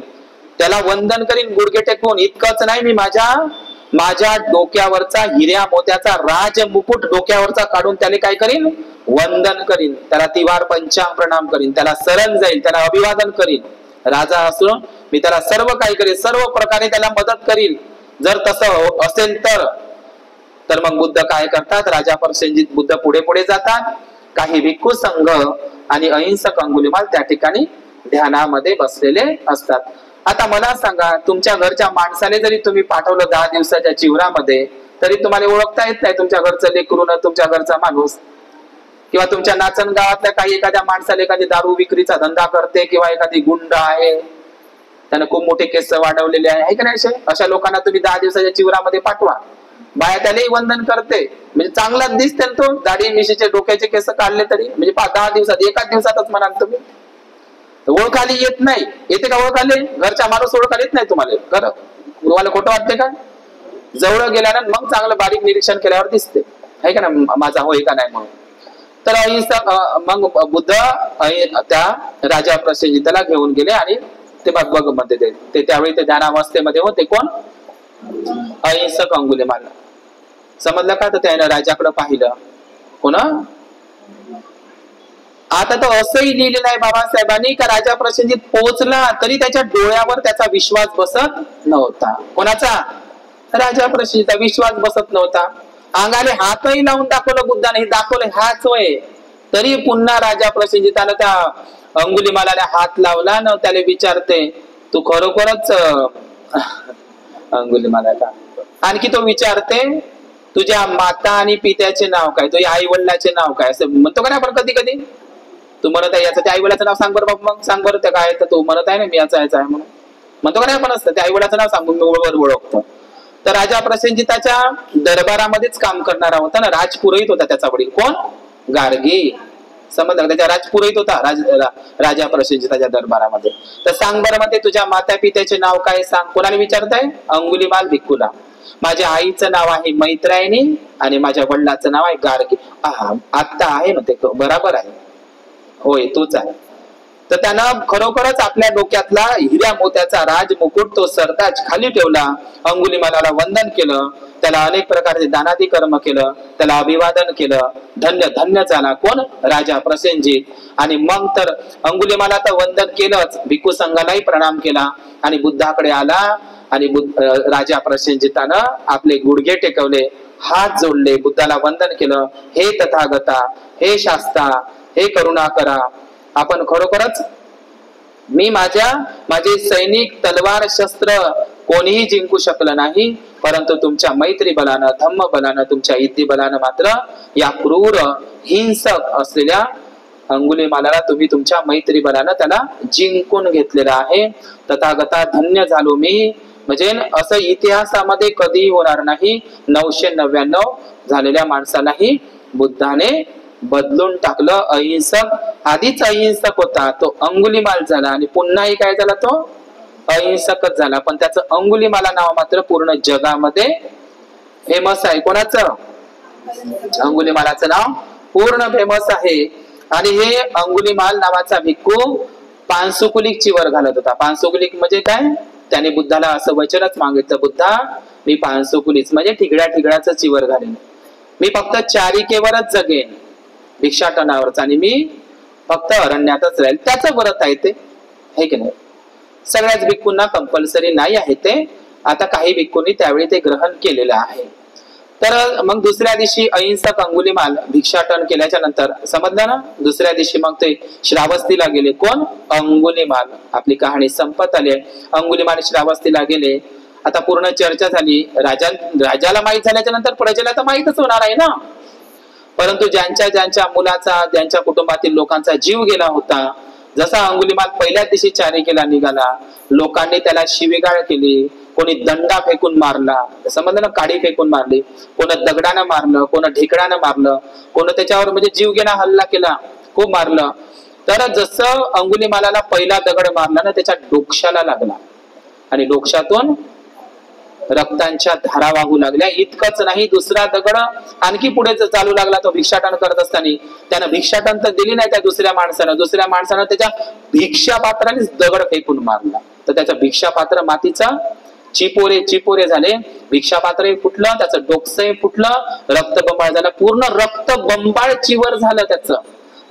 त्याला वंदन करीन गुडघे टेकून. इतकंच नाही, मी माझ्या डोक्यावरचा हिऱ्या मोत्याचा राज मुकुट डोक्यावरचा काढून त्याला काय करीन? वंदन करीन, त्याला तिवार पंचांग प्रणाम करीन, त्याला शरण जाईल, त्याला अभिवादन करीन. राजा असून मी त्याला सर्व काही करीन, सर्व प्रकारे त्याला मदत करील. जर तसं असेल तर मग बुद्ध काय करतात? राजा प्रसेनजित बुद्ध पुढे जातात. काही भिक्खू संघ आणि अहिंसक अंगुलिमाल त्या ठिकाणी ध्यानामध्ये बसलेले असतात. आता मला सांगा, तुमच्या घरच्या माणसाने जरी तुम्ही पाठवलं 10 दिवसाच्या चिवरामध्ये, तरी तुम्हाला ओळखता येत नाही तुमच्या घरचं लेकरू न तुमच्या घरचा माणूस. किंवा तुमच्या नाचन गावातल्या काही एखाद्या माणसाला एखादी दारू विक्रीचा धंदा करते किंवा एखादी गुंड आहे, त्याने खूप मोठे केस वाढवलेले आहे का नाही, अशा लोकांना तुम्ही 10 दिवसाच्या चिवरामध्ये पाठवा. बाया त्यालाही वंदन करते, म्हणजे चांगलाच दिसते तो, दाढी मिशीचे डोक्याचे केस काढले तरी, म्हणजे 10 दिवसात, एकाच दिवसातच म्हणाल तुम्ही. ओळखाली येत नाही. येते का ओळखाले? घरच्या माणूस ओळखाला येत नाही तुम्हाला? खरं तुम्हाला खोटं वाटते का? जवळ गेल्यानंतर मग चांगलं बारीक निरीक्षण केल्यावर दिसते आहे का ना माझा होय का नाही म्हणून. तर अहिंसक मग बुद्ध त्या राजा प्रसेनजिताला घेऊन गेले आणि ते बघ म्हणते ते त्यावेळी ते ध्यानावस्थेमध्ये होते. कोण? अहिंसक अंगुलिमाल. समजलं का? तर त्याने राजाकडे पाहिलं. कोण? आता तो असंही लिहिलेलं आहे बाबासाहेबांनी का राजा प्रसेनजित पोहोचला तरी त्याच्या डोळ्यावर त्याचा विश्वास बसत नव्हता. कोणाचा? राजा प्रसेनजितचा विश्वास बसत नव्हता. अंगाने हातही लावून दाखवलं बुद्धाने, हे दाखवलं हाच होय, तरी पुन्हा राजा प्रसेनजितानं त्या अंगुलिमालाला हात लावला न त्याला विचारते, तू खरोखरच अंगुलिमाला का? आणखी तो विचारते, तुझ्या माता आणि पित्याचे नाव काय? तुझ्या आई वडिलाचे नाव काय? असं म्हणतो का नाही आपण कधी कधी? तू म्हणत आहे याचं त्या आई वडिलाचं नाव सांग बरं बाबा, मग सांग बरं त्या काय. तर तू म्हणत आहे ना मी याचा आहे म्हणून म्हणतो का नाही आपण? असतं त्या आई वडिलाचं नाव सांगून मी ओळखतो. तर राजा प्रसेनजिताच्या दरबारामध्येच काम करणारा होता ना, राजपुरोहित होता त्याचा वडील. कोण? गार्गी. समजलं? त्याच्या राजपुरोहित होता, राजा प्रसेनजिताच्या दरबारामध्ये. तर सांग बरं म्हणते तुझ्या माता पित्याचे नाव काय सांग. कोणाला विचारताय? अंगुलीमाल भिक्खूला. माझ्या आईचं नाव आहे मैत्रायणी आणि माझ्या वडिलाचं नाव आहे गार्गी. आत्ता आहे म्हणते, बराबर आहे, होय तूच आहे. तर त्यानं खरोखरच आपल्या डोक्यातला हिऱ्या मोत्याचा राजमुकुट तो सरताज खाली ठेवला, अंगुलीमालाला वंदन केलं, त्याला अनेक प्रकारचे दानादी कर्म केलं, त्याला अभिवादन केलं, धन्य धन्य झाला कोण? राजा प्रसेनजित. आणि मग तर अंगुलीमाला तर वंदन केलंच, भिक्खू संघालाही प्रणाम केला आणि बुद्धाकडे आला. आणि राजा प्रसेनजितानं आपले गुडघे टेकवले, हात जोडले, बुद्धाला वंदन केलं. हे तथागता, हे शास्ता, हे करुणाकरा, आपण खरोखरच माझे सैनिक तलवार शस्त्र कोणीही जिंकू शकलं नाही, परंतु तुमच्या मैत्री बलानं, धम्म बलानं, तुमच्या इद्दी बलानं मात्र या क्रूर हिंसक असलेल्या अंगुलीमालाला तुम्ही तुमच्या मैत्री बलानं त्याला जिंकून घेतलेलं आहे. तथागता धन्य झालो मी. म्हणजे असं इतिहासामध्ये कधीही होणार नाही. 999 झालेल्या माणसालाही बुद्धाने बदलून टाकलं. अहिंसक, आधीच अहिंसक होता तो अंगुलीमाल झाला आणि पुन्हाही काय झाला? तो अहिंसकच झाला. पण त्याचं अंगुलीमाला नाव मात्र पूर्ण जगामध्ये फेमस आहे. कोणाचं? अंगुलीमालाचं नाव पूर्ण फेमस आहे. आणि हे अंगुलीमाल नावाचा भिक्खू पानसुकुलिक चिवर घालत होता. पानसुकुलिक म्हणजे काय? त्याने बुद्धाला असं वचनच मागितलं, बुद्धा मी पानसुकुलीच म्हणजे ठिगड्याचं चिवर घालेन, मी फक्त चारिकेवरच जगेन, भिक्षाटनावरच, आणि मी फक्त अरण्यातच राहील. त्याचं व्रत आहे ते, हे की नाही? सगळ्याच भिक्खूंना कंपल्सरी नाही आहे ते. आता काही भिक्खूंनी त्यावेळी ते ग्रहण केलेलं आहे. तर मग दुसऱ्या दिवशी अहिंसक अंगुलीमाल भिक्षाटन केल्याच्या नंतर समजलं ना, दुसऱ्या दिवशी मग ते श्रावस्तीला गेले. कोण? अंगुलीमाल. आपली कहाणी संपत आली. अंगुलीमाल श्रावस्तीला गेले. आता पूर्ण चर्चा झाली. राजाला माहित झाल्याच्या नंतर प्रजेला तर माहितच होणार आहे ना. परंतु ज्यांच्या मुलाचा, ज्यांच्या कुटुंबातील लोकांचा जीव गेला होता, जसा अंगुलीमाल पहिल्या दिवशी चारिकेला निघाला, लोकांनी त्याला शिवीगाळ केली, कोणी दंडा फेकून मारला, समजलं ना, काडी फेकून मारली, कोण दगडानं मारलं, कोण ढेकडानं मारलं, कोण त्याच्यावर म्हणजे जीवघेणा हल्ला केला, खूप मारलं. तर जसं अंगुलीमालाला पहिला दगड मारला ना, त्याच्या डोक्याला लागला आणि डोक्यातून रक्तांच्या धारा वाहू लागल्या. इतकंच नाही, दुसरा दगड आणखी पुढे चालू लागला. तो भिक्षाटन करत असताना त्यानं भिक्षाटन तर दिली नाही त्या दुसऱ्या माणसानं त्याच्या भिक्षा पात्रानेच दगड फेकून मारला. तर त्याचं भिक्षा पात्र मातीचा चिपोरे झाले, भिक्षा पात्र फुटलं, त्याचं डोकसं फुटलं, रक्तबंबाळ झाला, पूर्ण रक्तबंबाळ चिवर झालं. त्याचं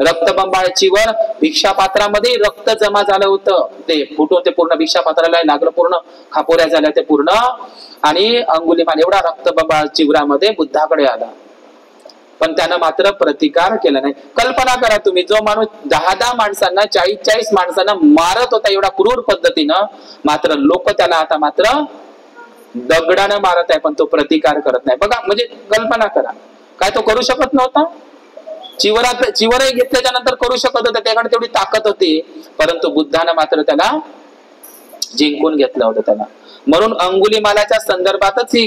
रक्तबंबाळ चिवर, भिक्षा पात्रामध्ये रक्त जमा झालं होतं, ते फुटून ते पूर्ण भिक्षा पात्राला लागलं, पूर्ण खापोऱ्या झाल्या ते पूर्ण. आणि अंगुलीमाल एवढा रक्तबंबाळ चिवरामध्ये बुद्धाकडे आला, पण त्यानं मात्र प्रतिकार केला नाही. कल्पना करा तुम्ही, जो माणूस 10 माणसांना, 40 माणसांना मारत होता एवढा क्रूर पद्धतीनं, मात्र लोक त्याला आता मात्र दगडानं मारत आहे, पण तो प्रतिकार करत नाही. बघा, म्हणजे कल्पना करा, काय तो करू शकत नव्हता? चिवरही घेतल्याच्या नंतर करू शकत होता, त्याकडे तेवढी ताकद होती, परंतु बुद्धानं मात्र त्याला जिंकून घेतलं होतं त्याला. म्हणून अंगुलीमालाच्या संदर्भातच ही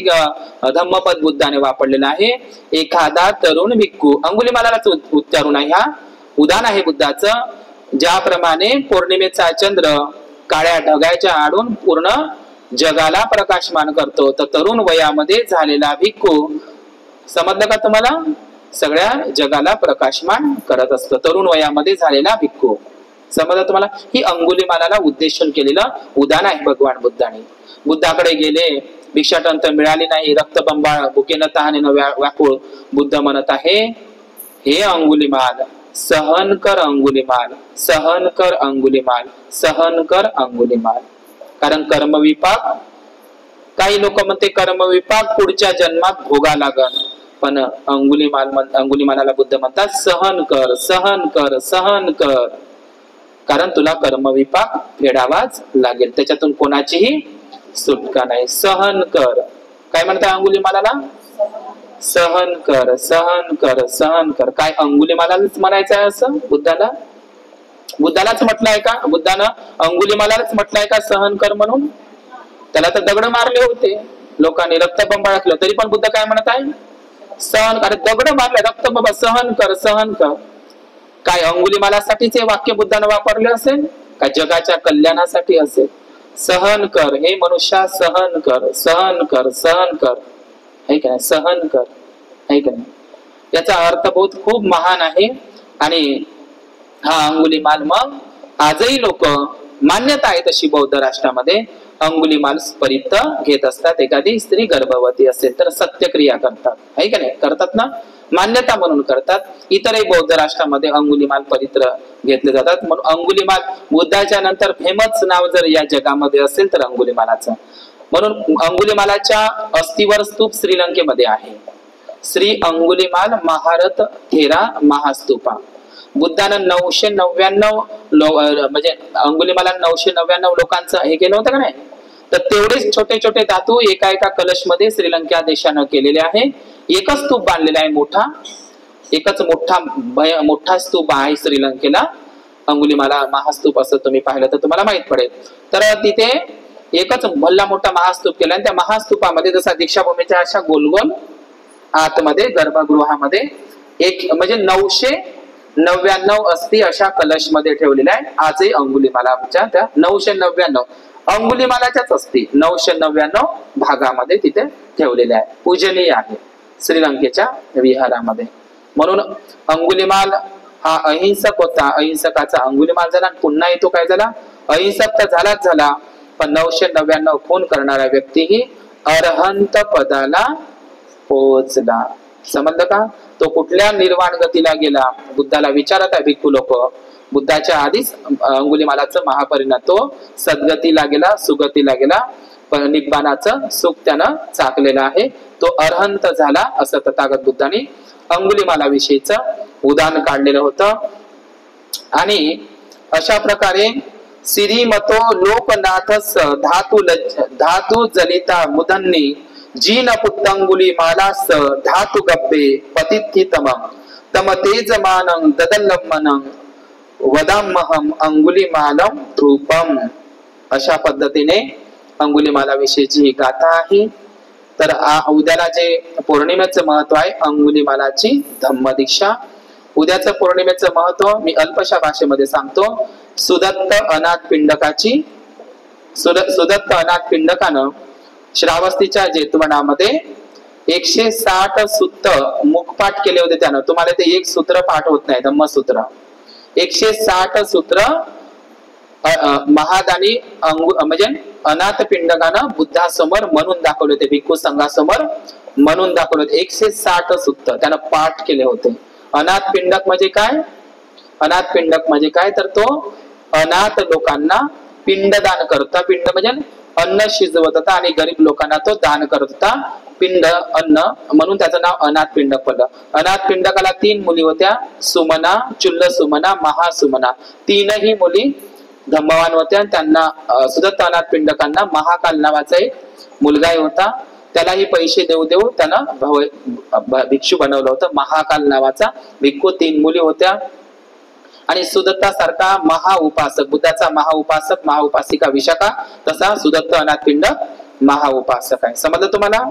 धम्मपद बुद्धाने वापरलेला आहे. एखादा तरुण भिक्खू, अंगुलीमालालाच उच्चारून आहे, हा उदाहरण आहे बुद्धाचं. ज्याप्रमाणे पौर्णिमेचा चंद्र काळ्या ढगाच्या आडून पूर्ण जगाला प्रकाशमान करतो, तर तरुण वयामध्ये झालेला भिक्खू, समजलं का तुम्हाला, सगळ्या जगाला प्रकाशमान करत असतो. तरुण वयामध्ये झालेला भिक्खू, समजलं तुम्हाला? ही अंगुलीमालाला उद्देशून केलेलं उदाहरण आहे भगवान बुद्धाने. बुद्धाकडे गेले, भिक्षाटन तर मिळाली नाही, रक्तबंबाळ भुकेनं तहानेनं व्याकुळ. बुद्ध म्हणत आहे, हे अंगुलीमाल, सहन कर अंगुलीमाल, सहन कर अंगुलीमाल, सहन कर अंगुलीमाल. कारण कर्मविपाक, काही लोक म्हणते कर्मविपाक पुढच्या जन्मात भोगा लागल, पण अंगुलीमालाला बुद्ध म्हणतात, सहन कर, सहन कर, सहन कर, कारण तुला कर्मविपाक फेडावाच लागेल, त्याच्यातून कोणाचीही सुटका नाही. सहन कर. काय म्हणताय अंगुलीमालाला? सहन कर, सहन कर, सहन कर. काय अंगुलीमालालाच म्हणायचं आहे असं बुद्धाला? बुद्धालाच म्हटलंय का बुद्धानं? अंगुलीमालालाच म्हटलंय का सहन कर म्हणून? त्याला तर दगड मारले होते लोकांनी, रक्तबंबाळ केलं, तरी पण बुद्ध काय म्हणत आहे? सहन कर. दगड मारले, रक्तबंबाळ, सहन कर, सहन कर. काय अंगुलिमालासाठीच हे वाक्य बुद्धानं वापरले असेल का जगाच्या कल्याणासाठी असेल? सहन कर हे मनुष्या, सहन कर, सहन कर, सहन कर, है का नाही? सहन कर, है का नाही? याचा अर्थबोध खूप महान आहे. आणि हा अंगुलिमाल मग आजही लोक मान्यता आहे तशी बौद्ध राष्ट्रामध्ये अंगुलिमाल परित्य घेत असतात. एखादी स्त्री गर्भवती असेल तर सत्यक्रिया करतात, है का नाही? करतात ना, मान्यता म्हणून करतात. इतरही बौद्ध राष्ट्रामध्ये अंगुलिमाल परित्र घेतले जातात. म्हणून अंगुलिमाल बुद्धाच्या नंतर फेमस नाव जर या जगामध्ये असेल तर अंगुलिमालाचं. म्हणून अंगुलिमालाच्या अस्थिवर स्तूप श्रीलंकेमध्ये आहे. श्री अंगुलिमाल महारथ थेरा महास्तूपा. बुद्धानं 999 म्हणजे अंगुलिमाला 999 लोकांचं हे केलं होतं का नाही, तर तेवढेच छोटे छोटे धातू एका एका कलश मध्ये श्रीलंका देशानं केलेले आहे. एकच स्तूप बांधलेला आहे मोठा, एकच मोठा स्तूप आहे श्रीलंकेला, अंगुलिमाला महास्तूप असं तुम्ही पाहिलं तर तुम्हाला माहित पडेल. तर तिथे एकच भल्ला मोठा महास्तूप केला आणि त्या महास्तूपामध्ये जसा दीक्षाभूमीच्या अशा गोलगोल आतमध्ये गर्भगृहामध्ये एक म्हणजे 999 अस्थी अशा कलश मध्ये ठेवलेल्या आहे. आजही अंगुलिमालाच्या त्या 999 अंगुलिमालाच्याच अस्थी 999 भागामध्ये तिथे ठेवलेल्या आहे. पूजनीय आहे श्रीलंकेच्या विहारामध्ये. म्हणून अंगुलिमाल हा अहिंसक होता. अहिंसकाचा अंगुलिमाल झाला. पुन्हा येतो काय झाला, अहिंसक तर झालाच झाला, पण 999 खून करणारा व्यक्तीही अरहंत पदाला पोहोचला. समजलं का? तो कुठल्या निर्वाण गतीला गेला? बुद्धाला विचारत आहे भिक्खू लोक. बुद्धाच्या आधीच अंगुलिमालाचं महापरिणाम, तो सद्गतीला गेला, सुगतीला गेला, पण निब्बाणाचं सुख त्यानं चाकलेलं आहे. तो अरहंत झाला असं तथागत बुद्धांनी अंगुलिमाला विषयीचं उदाहरण काढलेलं होतं. आणि अशा प्रकारे श्रीमतो लोकनाथस धातू जलिता मुदन्नी जीन पुत्तंगुली मालास धातु गप्पे पतिथितम तम तेजमानं ददल्लमनं वदामहम अंगुलिमालम ध्रुपम. अशा पद्धतीने अंगुलिमाला विषयीची ही गाथा आहे. तर उद्याला जे पौर्णिमेचं महत्व आहे अंगुलिमालाची धम्मदीक्षा. उद्याचं पौर्णिमेचं महत्व मी अल्पशा भाषेमध्ये सांगतो. सुदत्त अनाथ पिंडकानं श्रावस्तीच्या जेतवनामध्ये 160 सूक्त मुखपाठ केले होते. त्यानं तुम्हाला ते एक सूत्र पाठ होत नाही, धम्मसूत्र. 160 सूत्र महादानी म्हणजे अनाथ पिंडकानं बुद्धासमोर म्हणून दाखवले होते, भिक्खू संघासमोर म्हणून दाखवले होते. 160 सूत्र त्यानं पाठ केले होते. अनाथ पिंडक म्हणजे काय? अनाथ पिंडक म्हणजे काय तर तो अनाथ लोकांना पिंडदान करता. पिंड म्हणजे अन्न शिजवत होता आणि गरीब लोकांना तो दान करत होता. पिंड अन्न म्हणून त्याचं नाव अनाथ पिंडक पडलं. अनाथ पिंडकाला 3 मुली होत्या, सुमना, चुल्ल सुमना, महासुमना. 3ही मुली धम्मवान होत्या. त्यांना सुदत्त अनाथ पिंडकांना महाकाल नावाचा एक मुलगाही होता. त्यालाही पैसे देऊ देऊ त्यानं भिक्षू बनवलं होतं. महाकाल नावाचा भिक्खू. 3 मुली होत्या. आणि सुदत्तासारखा महाउपासक, बुद्धाचा महाउपासक महाउपासिका विशाखा, तसा सुदत्त अनाथ पिंडक महाउपासक आहे. समजलं तुम्हाला?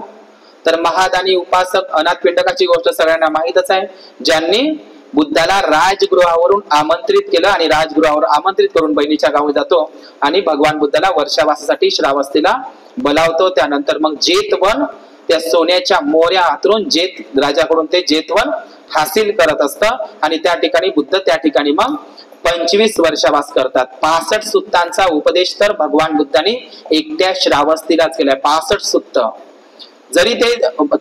तर महादानी उपासक अनाथ पिंडकाची गोष्ट सगळ्यांना माहितच आहे. ज्यांनी बुद्धाला राजगृहावरून आमंत्रित केलं आणि राजगृहावर आमंत्रित करून बहिणीच्या गावी जातो आणि भगवान बुद्धाला वर्षावासासाठी श्रावस्तीला बोलावतो. त्यानंतर मग जेतवन, त्या सोन्याच्या मोऱ्या हातरून जेत राजाकडून ते जेतवन हासिल करत असतं आणि त्या ठिकाणी बुद्ध त्या ठिकाणी मग 25 वर्षावास करतात. 65 सुत्तांचा उपदेश तर भगवान बुद्धांनी एकट्या श्रावस्तीलाच केलाय. 65 सुत्त. जरी ते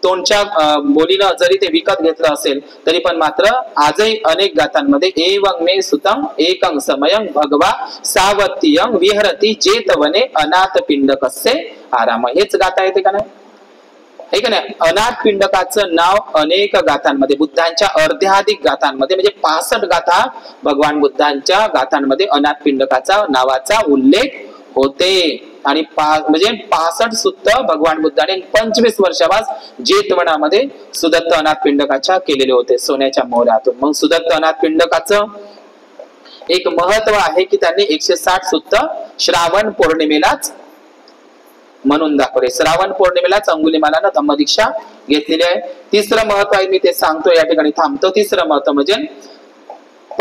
तोंडच्या बोलीनं जरी ते विकत घेतलं असेल तरी पण मात्र आजही अनेक गाथांमध्ये एवं मे सुतम एकं समयं भगवा सावत्यं विहरती जेतवने अनाथ पिंडकस्य आराम. हेच गाथा येते का नाही? हे का नाही? अनाथ पिंडकाचं नाव अनेक गाथांमध्ये, बुद्धांच्या अर्ध्याधिक गाथांमध्ये म्हणजे 65 गाथा भगवान बुद्धांच्या गाथांमध्ये अनाथ पिंडकाचा नावाचा उल्लेख होते. आणि म्हणजे 65 सुत्त भगवान बुद्धाने 25 वर्षावास जेतवनामध्ये सुदत्त अनाथ पिंडकाच्या केलेले होते सोन्याच्या मोहरातून. मग सुदत्त अनाथ पिंडकाचं एक महत्व आहे की त्यांनी 160 सुत्त श्रावण पौर्णिमेलाच म्हणून दाखवले. श्रावण पौर्णिमेलाच अंगुलिमालानं धम्मदीक्षा घेतलेली आहे. तिसरं महत्व आहे, मी ते सांगतो, या ठिकाणी थांबतो. तिसरं महत्व म्हणजे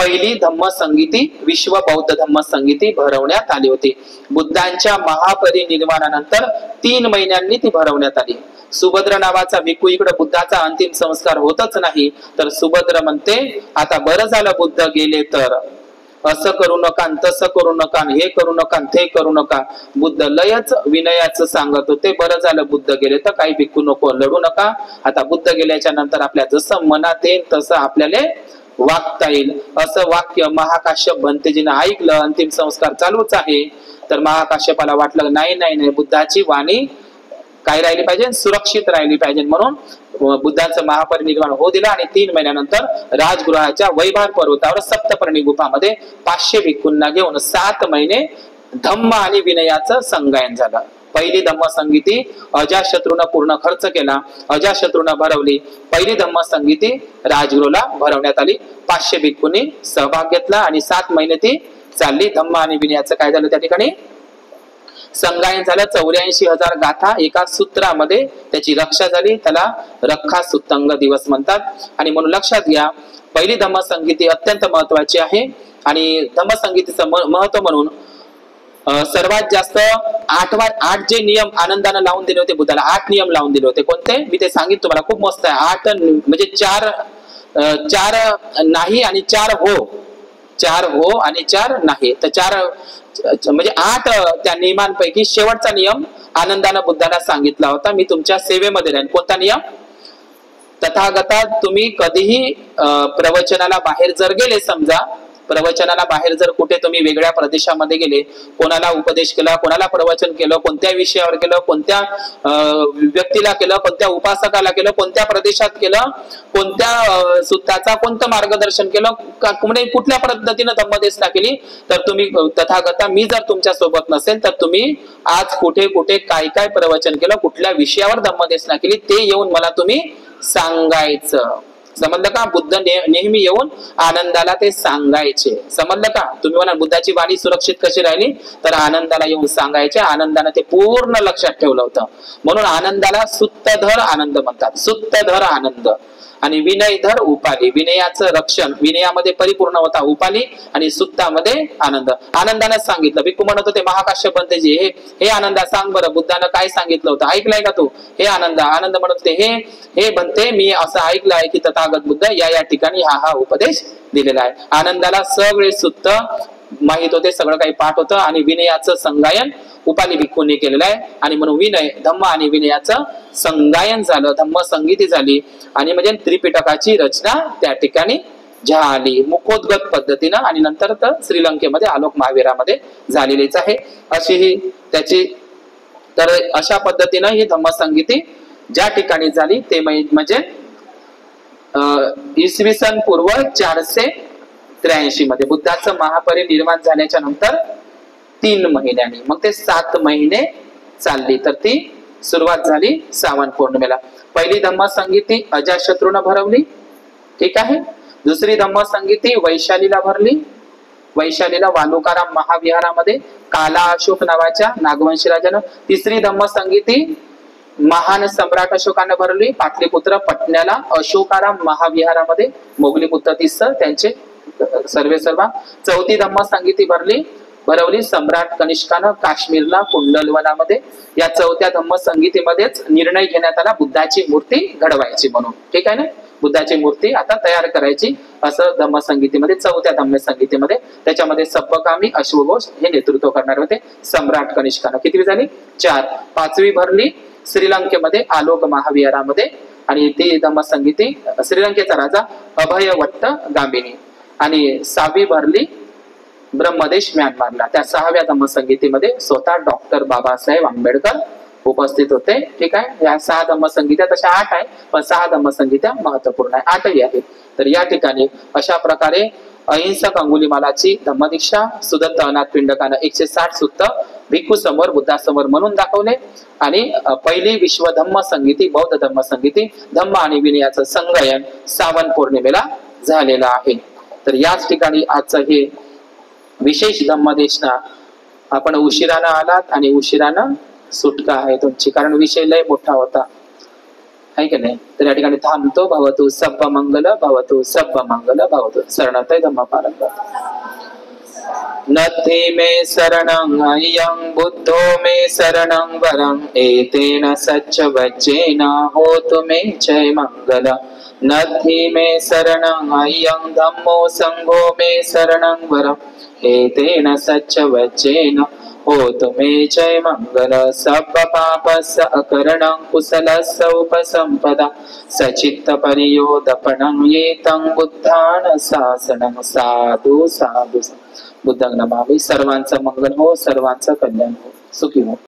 पहिली धम्म संगीती विश्व बौद्ध धम्म संगीती भरवण्यात आली होती. बुद्धांच्या महापरिनिर्वाणानंतर 3 महिन्यांनी ती भरवण्यात आली. सुभद्र नावाचा भिक्खू इकडे बुद्धाचा अंतिम संस्कार होतच नाही, तर सुभद्र म्हणते आता बरं झालं बुद्ध गेले, तर असं करू नका, तसं करू नका, हे करू नका, ते करू नका. बुद्ध लयच विनयाचं सांगत होते, बरं झालं बुद्ध गेले, तर काही भिक्खू नको, लढू नका. आता बुद्ध गेल्याच्या नंतर आपल्या जसं मनात येईल तसं आपल्याला वागता येईल. असं वाक्य महाकाश्यप भंतेजीनं ऐकलं. अंतिम संस्कार चालूच आहे. तर महाकाश्यपाला वाटलं नाही नाही नाही, बुद्धाची वाणी काय राहिली पाहिजे, सुरक्षित राहिली पाहिजे. म्हणून बुद्धाचं महापरिनिर्वाण होऊ दिलं आणि 3 महिन्यानंतर राजगृहाच्या वैभार पर्वतावर सप्तपर्णी गुफामध्ये 500 भिक्खूंना घेऊन 7 महिने धम्म आणि विनयाचं संगायन झालं. पहिली धम्म संगीती अजाशत्रूनं पूर्ण खर्च केला, अजाशत्रूनं भरवली. पहिली धम्म संगीती राजगृहाला भरवण्यात आली. 500 भिक्खूंनी सहभाग घेतला आणि 7 महिने ती चालली. धम्म आणि विनयाचं काय झालं त्या ठिकाणी, संगायन झालं. 84,000 गाथा एका सूत्रामध्ये त्याची रक्षा झाली. त्याला रक्षा सुत्तंग दिवस म्हणतात. आणि म्हणून लक्षात घ्या, पहिली धम्म संगीती अत्यंत महत्वाची आहे. आणि धम्म संगीतीचं महत्व म्हणून सर्वात जास्त 8 जे नियम आनंदानं लावून दिले होते बुद्धाला, 8 नियम लावून दिले होते. कोणते मी ते सांगितलं तुम्हाला, खूप मस्त आहे. 8 म्हणजे 4 नाही आणि 4 हो, 4 हो आणि 4 नाही. तर 4 म्हणजे 8 त्या नियमांपैकी शेवटचा नियम आनंदानं बुद्धाला सांगितला होता, मी तुमच्या सेवेमध्ये राहीन. कोणता नियम, तथागता तुम्ही कधीही प्रवचनाला बाहेर जर गेले, समजा प्रवचनाला बाहेर जर कुठे तुम्ही वेगळ्या प्रदेशामध्ये गेले, कोणाला उपदेश केला, कोणाला प्रवचन केलं, कोणत्या विषयावर केलं, कोणत्या व्यक्तीला केलं, कोणत्या उपासकाला केलं, कोणत्या प्रदेशात केलं, कोणत्या सुत्ताचा कोणतं मार्गदर्शन केलं, कुठल्या पद्धतीनं धम्मदेशना केली, तर तुम्ही तथागता मी जर तुमच्या सोबत नसेल तर तुम्ही आज कुठे कुठे काय काय प्रवचन केलं, कुठल्या विषयावर धम्मदेशना केली ते येऊन मला तुम्ही सांगायचं. समजलं का? बुद्ध नेहमी येऊन आनंदाला ते सांगायचे. समजलं का? तुम्ही म्हणा बुद्धाची वाणी सुरक्षित कशी राहिली, तर आनंदाला येऊन सांगायचे. आनंदाने ते पूर्ण लक्षात ठेवलं होतं. म्हणून आनंदाला सुत्तधर आनंद म्हणतात, सुत्तधर आनंद. आणि विनयधर उपाली, विनयाचं रक्षण, विनयामध्ये परिपूर्ण होता उपाली आणि सुत्तामध्ये आनंद. आनंदाने सांगितलं. भिक्खू म्हणत होते महाकाश्यप भंतेजी, हे आनंदा सांग बरं बुद्धानं काय सांगितलं होतं, ऐकलंय का तू? हे आनंद म्हणत होते, हे भंते मी असं ऐकलं आहे की तथागत बुद्ध या ठिकाणी हा उपदेश दिलेला आहे. आनंदाला सगळे सुत्त माहित होते, सगळं काही पाठ होतं. आणि विनयाचं संगायन उपाली भिक्खूंनी केलेलं आहे. आणि म्हणून विनय, धम्म आणि विनयाचं संगायन झालं, धम्म संगीती झाली. आणि म्हणजे त्रिपिटकाची रचना त्या ठिकाणी झाली मुखोद्गत पद्धतीनं. आणि नंतर तर श्रीलंकेमध्ये आलोक महावीरामध्ये झालेलीच आहे अशी ही त्याची. तर अशा पद्धतीनं ही धम्म संगीती ज्या ठिकाणी झाली ते म्हणजे इसवी सन पूर्व 483 मध्ये बुद्धाचं महापरिनिर्वाण झाल्याच्या नंतर 3 महिन्यांनी, मग ते 7 महिने चालली. तर ती सुरुवात झाली श्रावण पौर्णिमेला. पहिली धम्म संगीती अजाशत्रूनं भरवली, ठीक आहे. दुसरी धम्म संगीती वैशालीला भरली, वैशालीला वालुकाराम महाविहारामध्ये काला अशोक नावाच्या नागवंशी राजानं. तिसरी धम्म संगीती महान सम्राट अशोकाने भरली, पाटलीपुत्र पटण्याला अशोकाराम महाविहारामध्ये, मोगली पुत्र तिस्स त्यांचे सर्वेसर्वा. चौथी धम्म संगीती भरवली सम्राट कनिष्कानं काश्मीरला कुंडलवनामध्ये. या 4थ्या धम्म संगीतीमध्येच निर्णय घेण्यात आला बुद्धाची मूर्ती घडवायची म्हणून, ठीक आहे ना. बुद्धाची मूर्ती आता तयार करायची असं धम्म संगीतीमध्ये, 4थ्या धम्म संगीतीमध्ये. त्याच्यामध्ये सप्पकामी अश्वघोष हे नेतृत्व करणार होते सम्राट कनिष्कानं. किती झाली? 4. 5वी भरली श्रीलंकेमध्ये आलोक महाविहारामध्ये. आणि ती धम्म संगीती श्रीलंकेचा राजा अभयवट्ट गामिनी. आणि 6वी भरली ब्रह्मदेश म्यानमारला. त्या 6व्या धम्म संगीतीमध्ये स्वतः डॉक्टर बाबासाहेब आंबेडकर उपस्थित होते, ठीक आहे. या 6 धम्म संगीत्या तशा 8 आहे, पण 6 धम्म संगीत्या महत्वपूर्ण आहे, 8ही आहे. तर या ठिकाणी अशा प्रकारे अहिंसक अंगुलीमालाची धम्मदीक्षा सुदत्त अनाथ पिंडकानं 160 सुत्त भिक्खू समोर बुद्धासमोर म्हणून दाखवले. आणि पहिली विश्व धम्म संगीती, बौद्ध धम्म संगीती, धम्म आणि विनयाचं संगायन श्रावण पौर्णिमेला झालेलं आहे. तर याच ठिकाणी आजचं हे विशेष धम्मदेशना. आपण उशिरानं आलात आणि उशिरानं सुटका आहे तुमची, कारण विषय लय मोठा होता. आहे की नाही. तर या ठिकाणी थांबतो. भवतु सब्ब मंगल भवतु सब्ब मंगल भवतु. शरणार्थी धम्म पालन. नथि मे शरणं अयं बुद्धो मे शरणं वरं एतेन सच्च वचेन होतु मे जय मंगल. नथि मे शरणं अयं धम्मो संघो मे शरणं वरं एतेन सच्च वचेन होतु मे जय मंगल. सब्ब पापस्य अकरणं कुशलस्य उपसंपदा सचित्त परियोदपनं येतं बुद्धान शासनं. साधु साधु. बुद्धांना नमामि. सर्वांचं मंगल हो, सर्वांचं कल्याण हो. सुखी हो.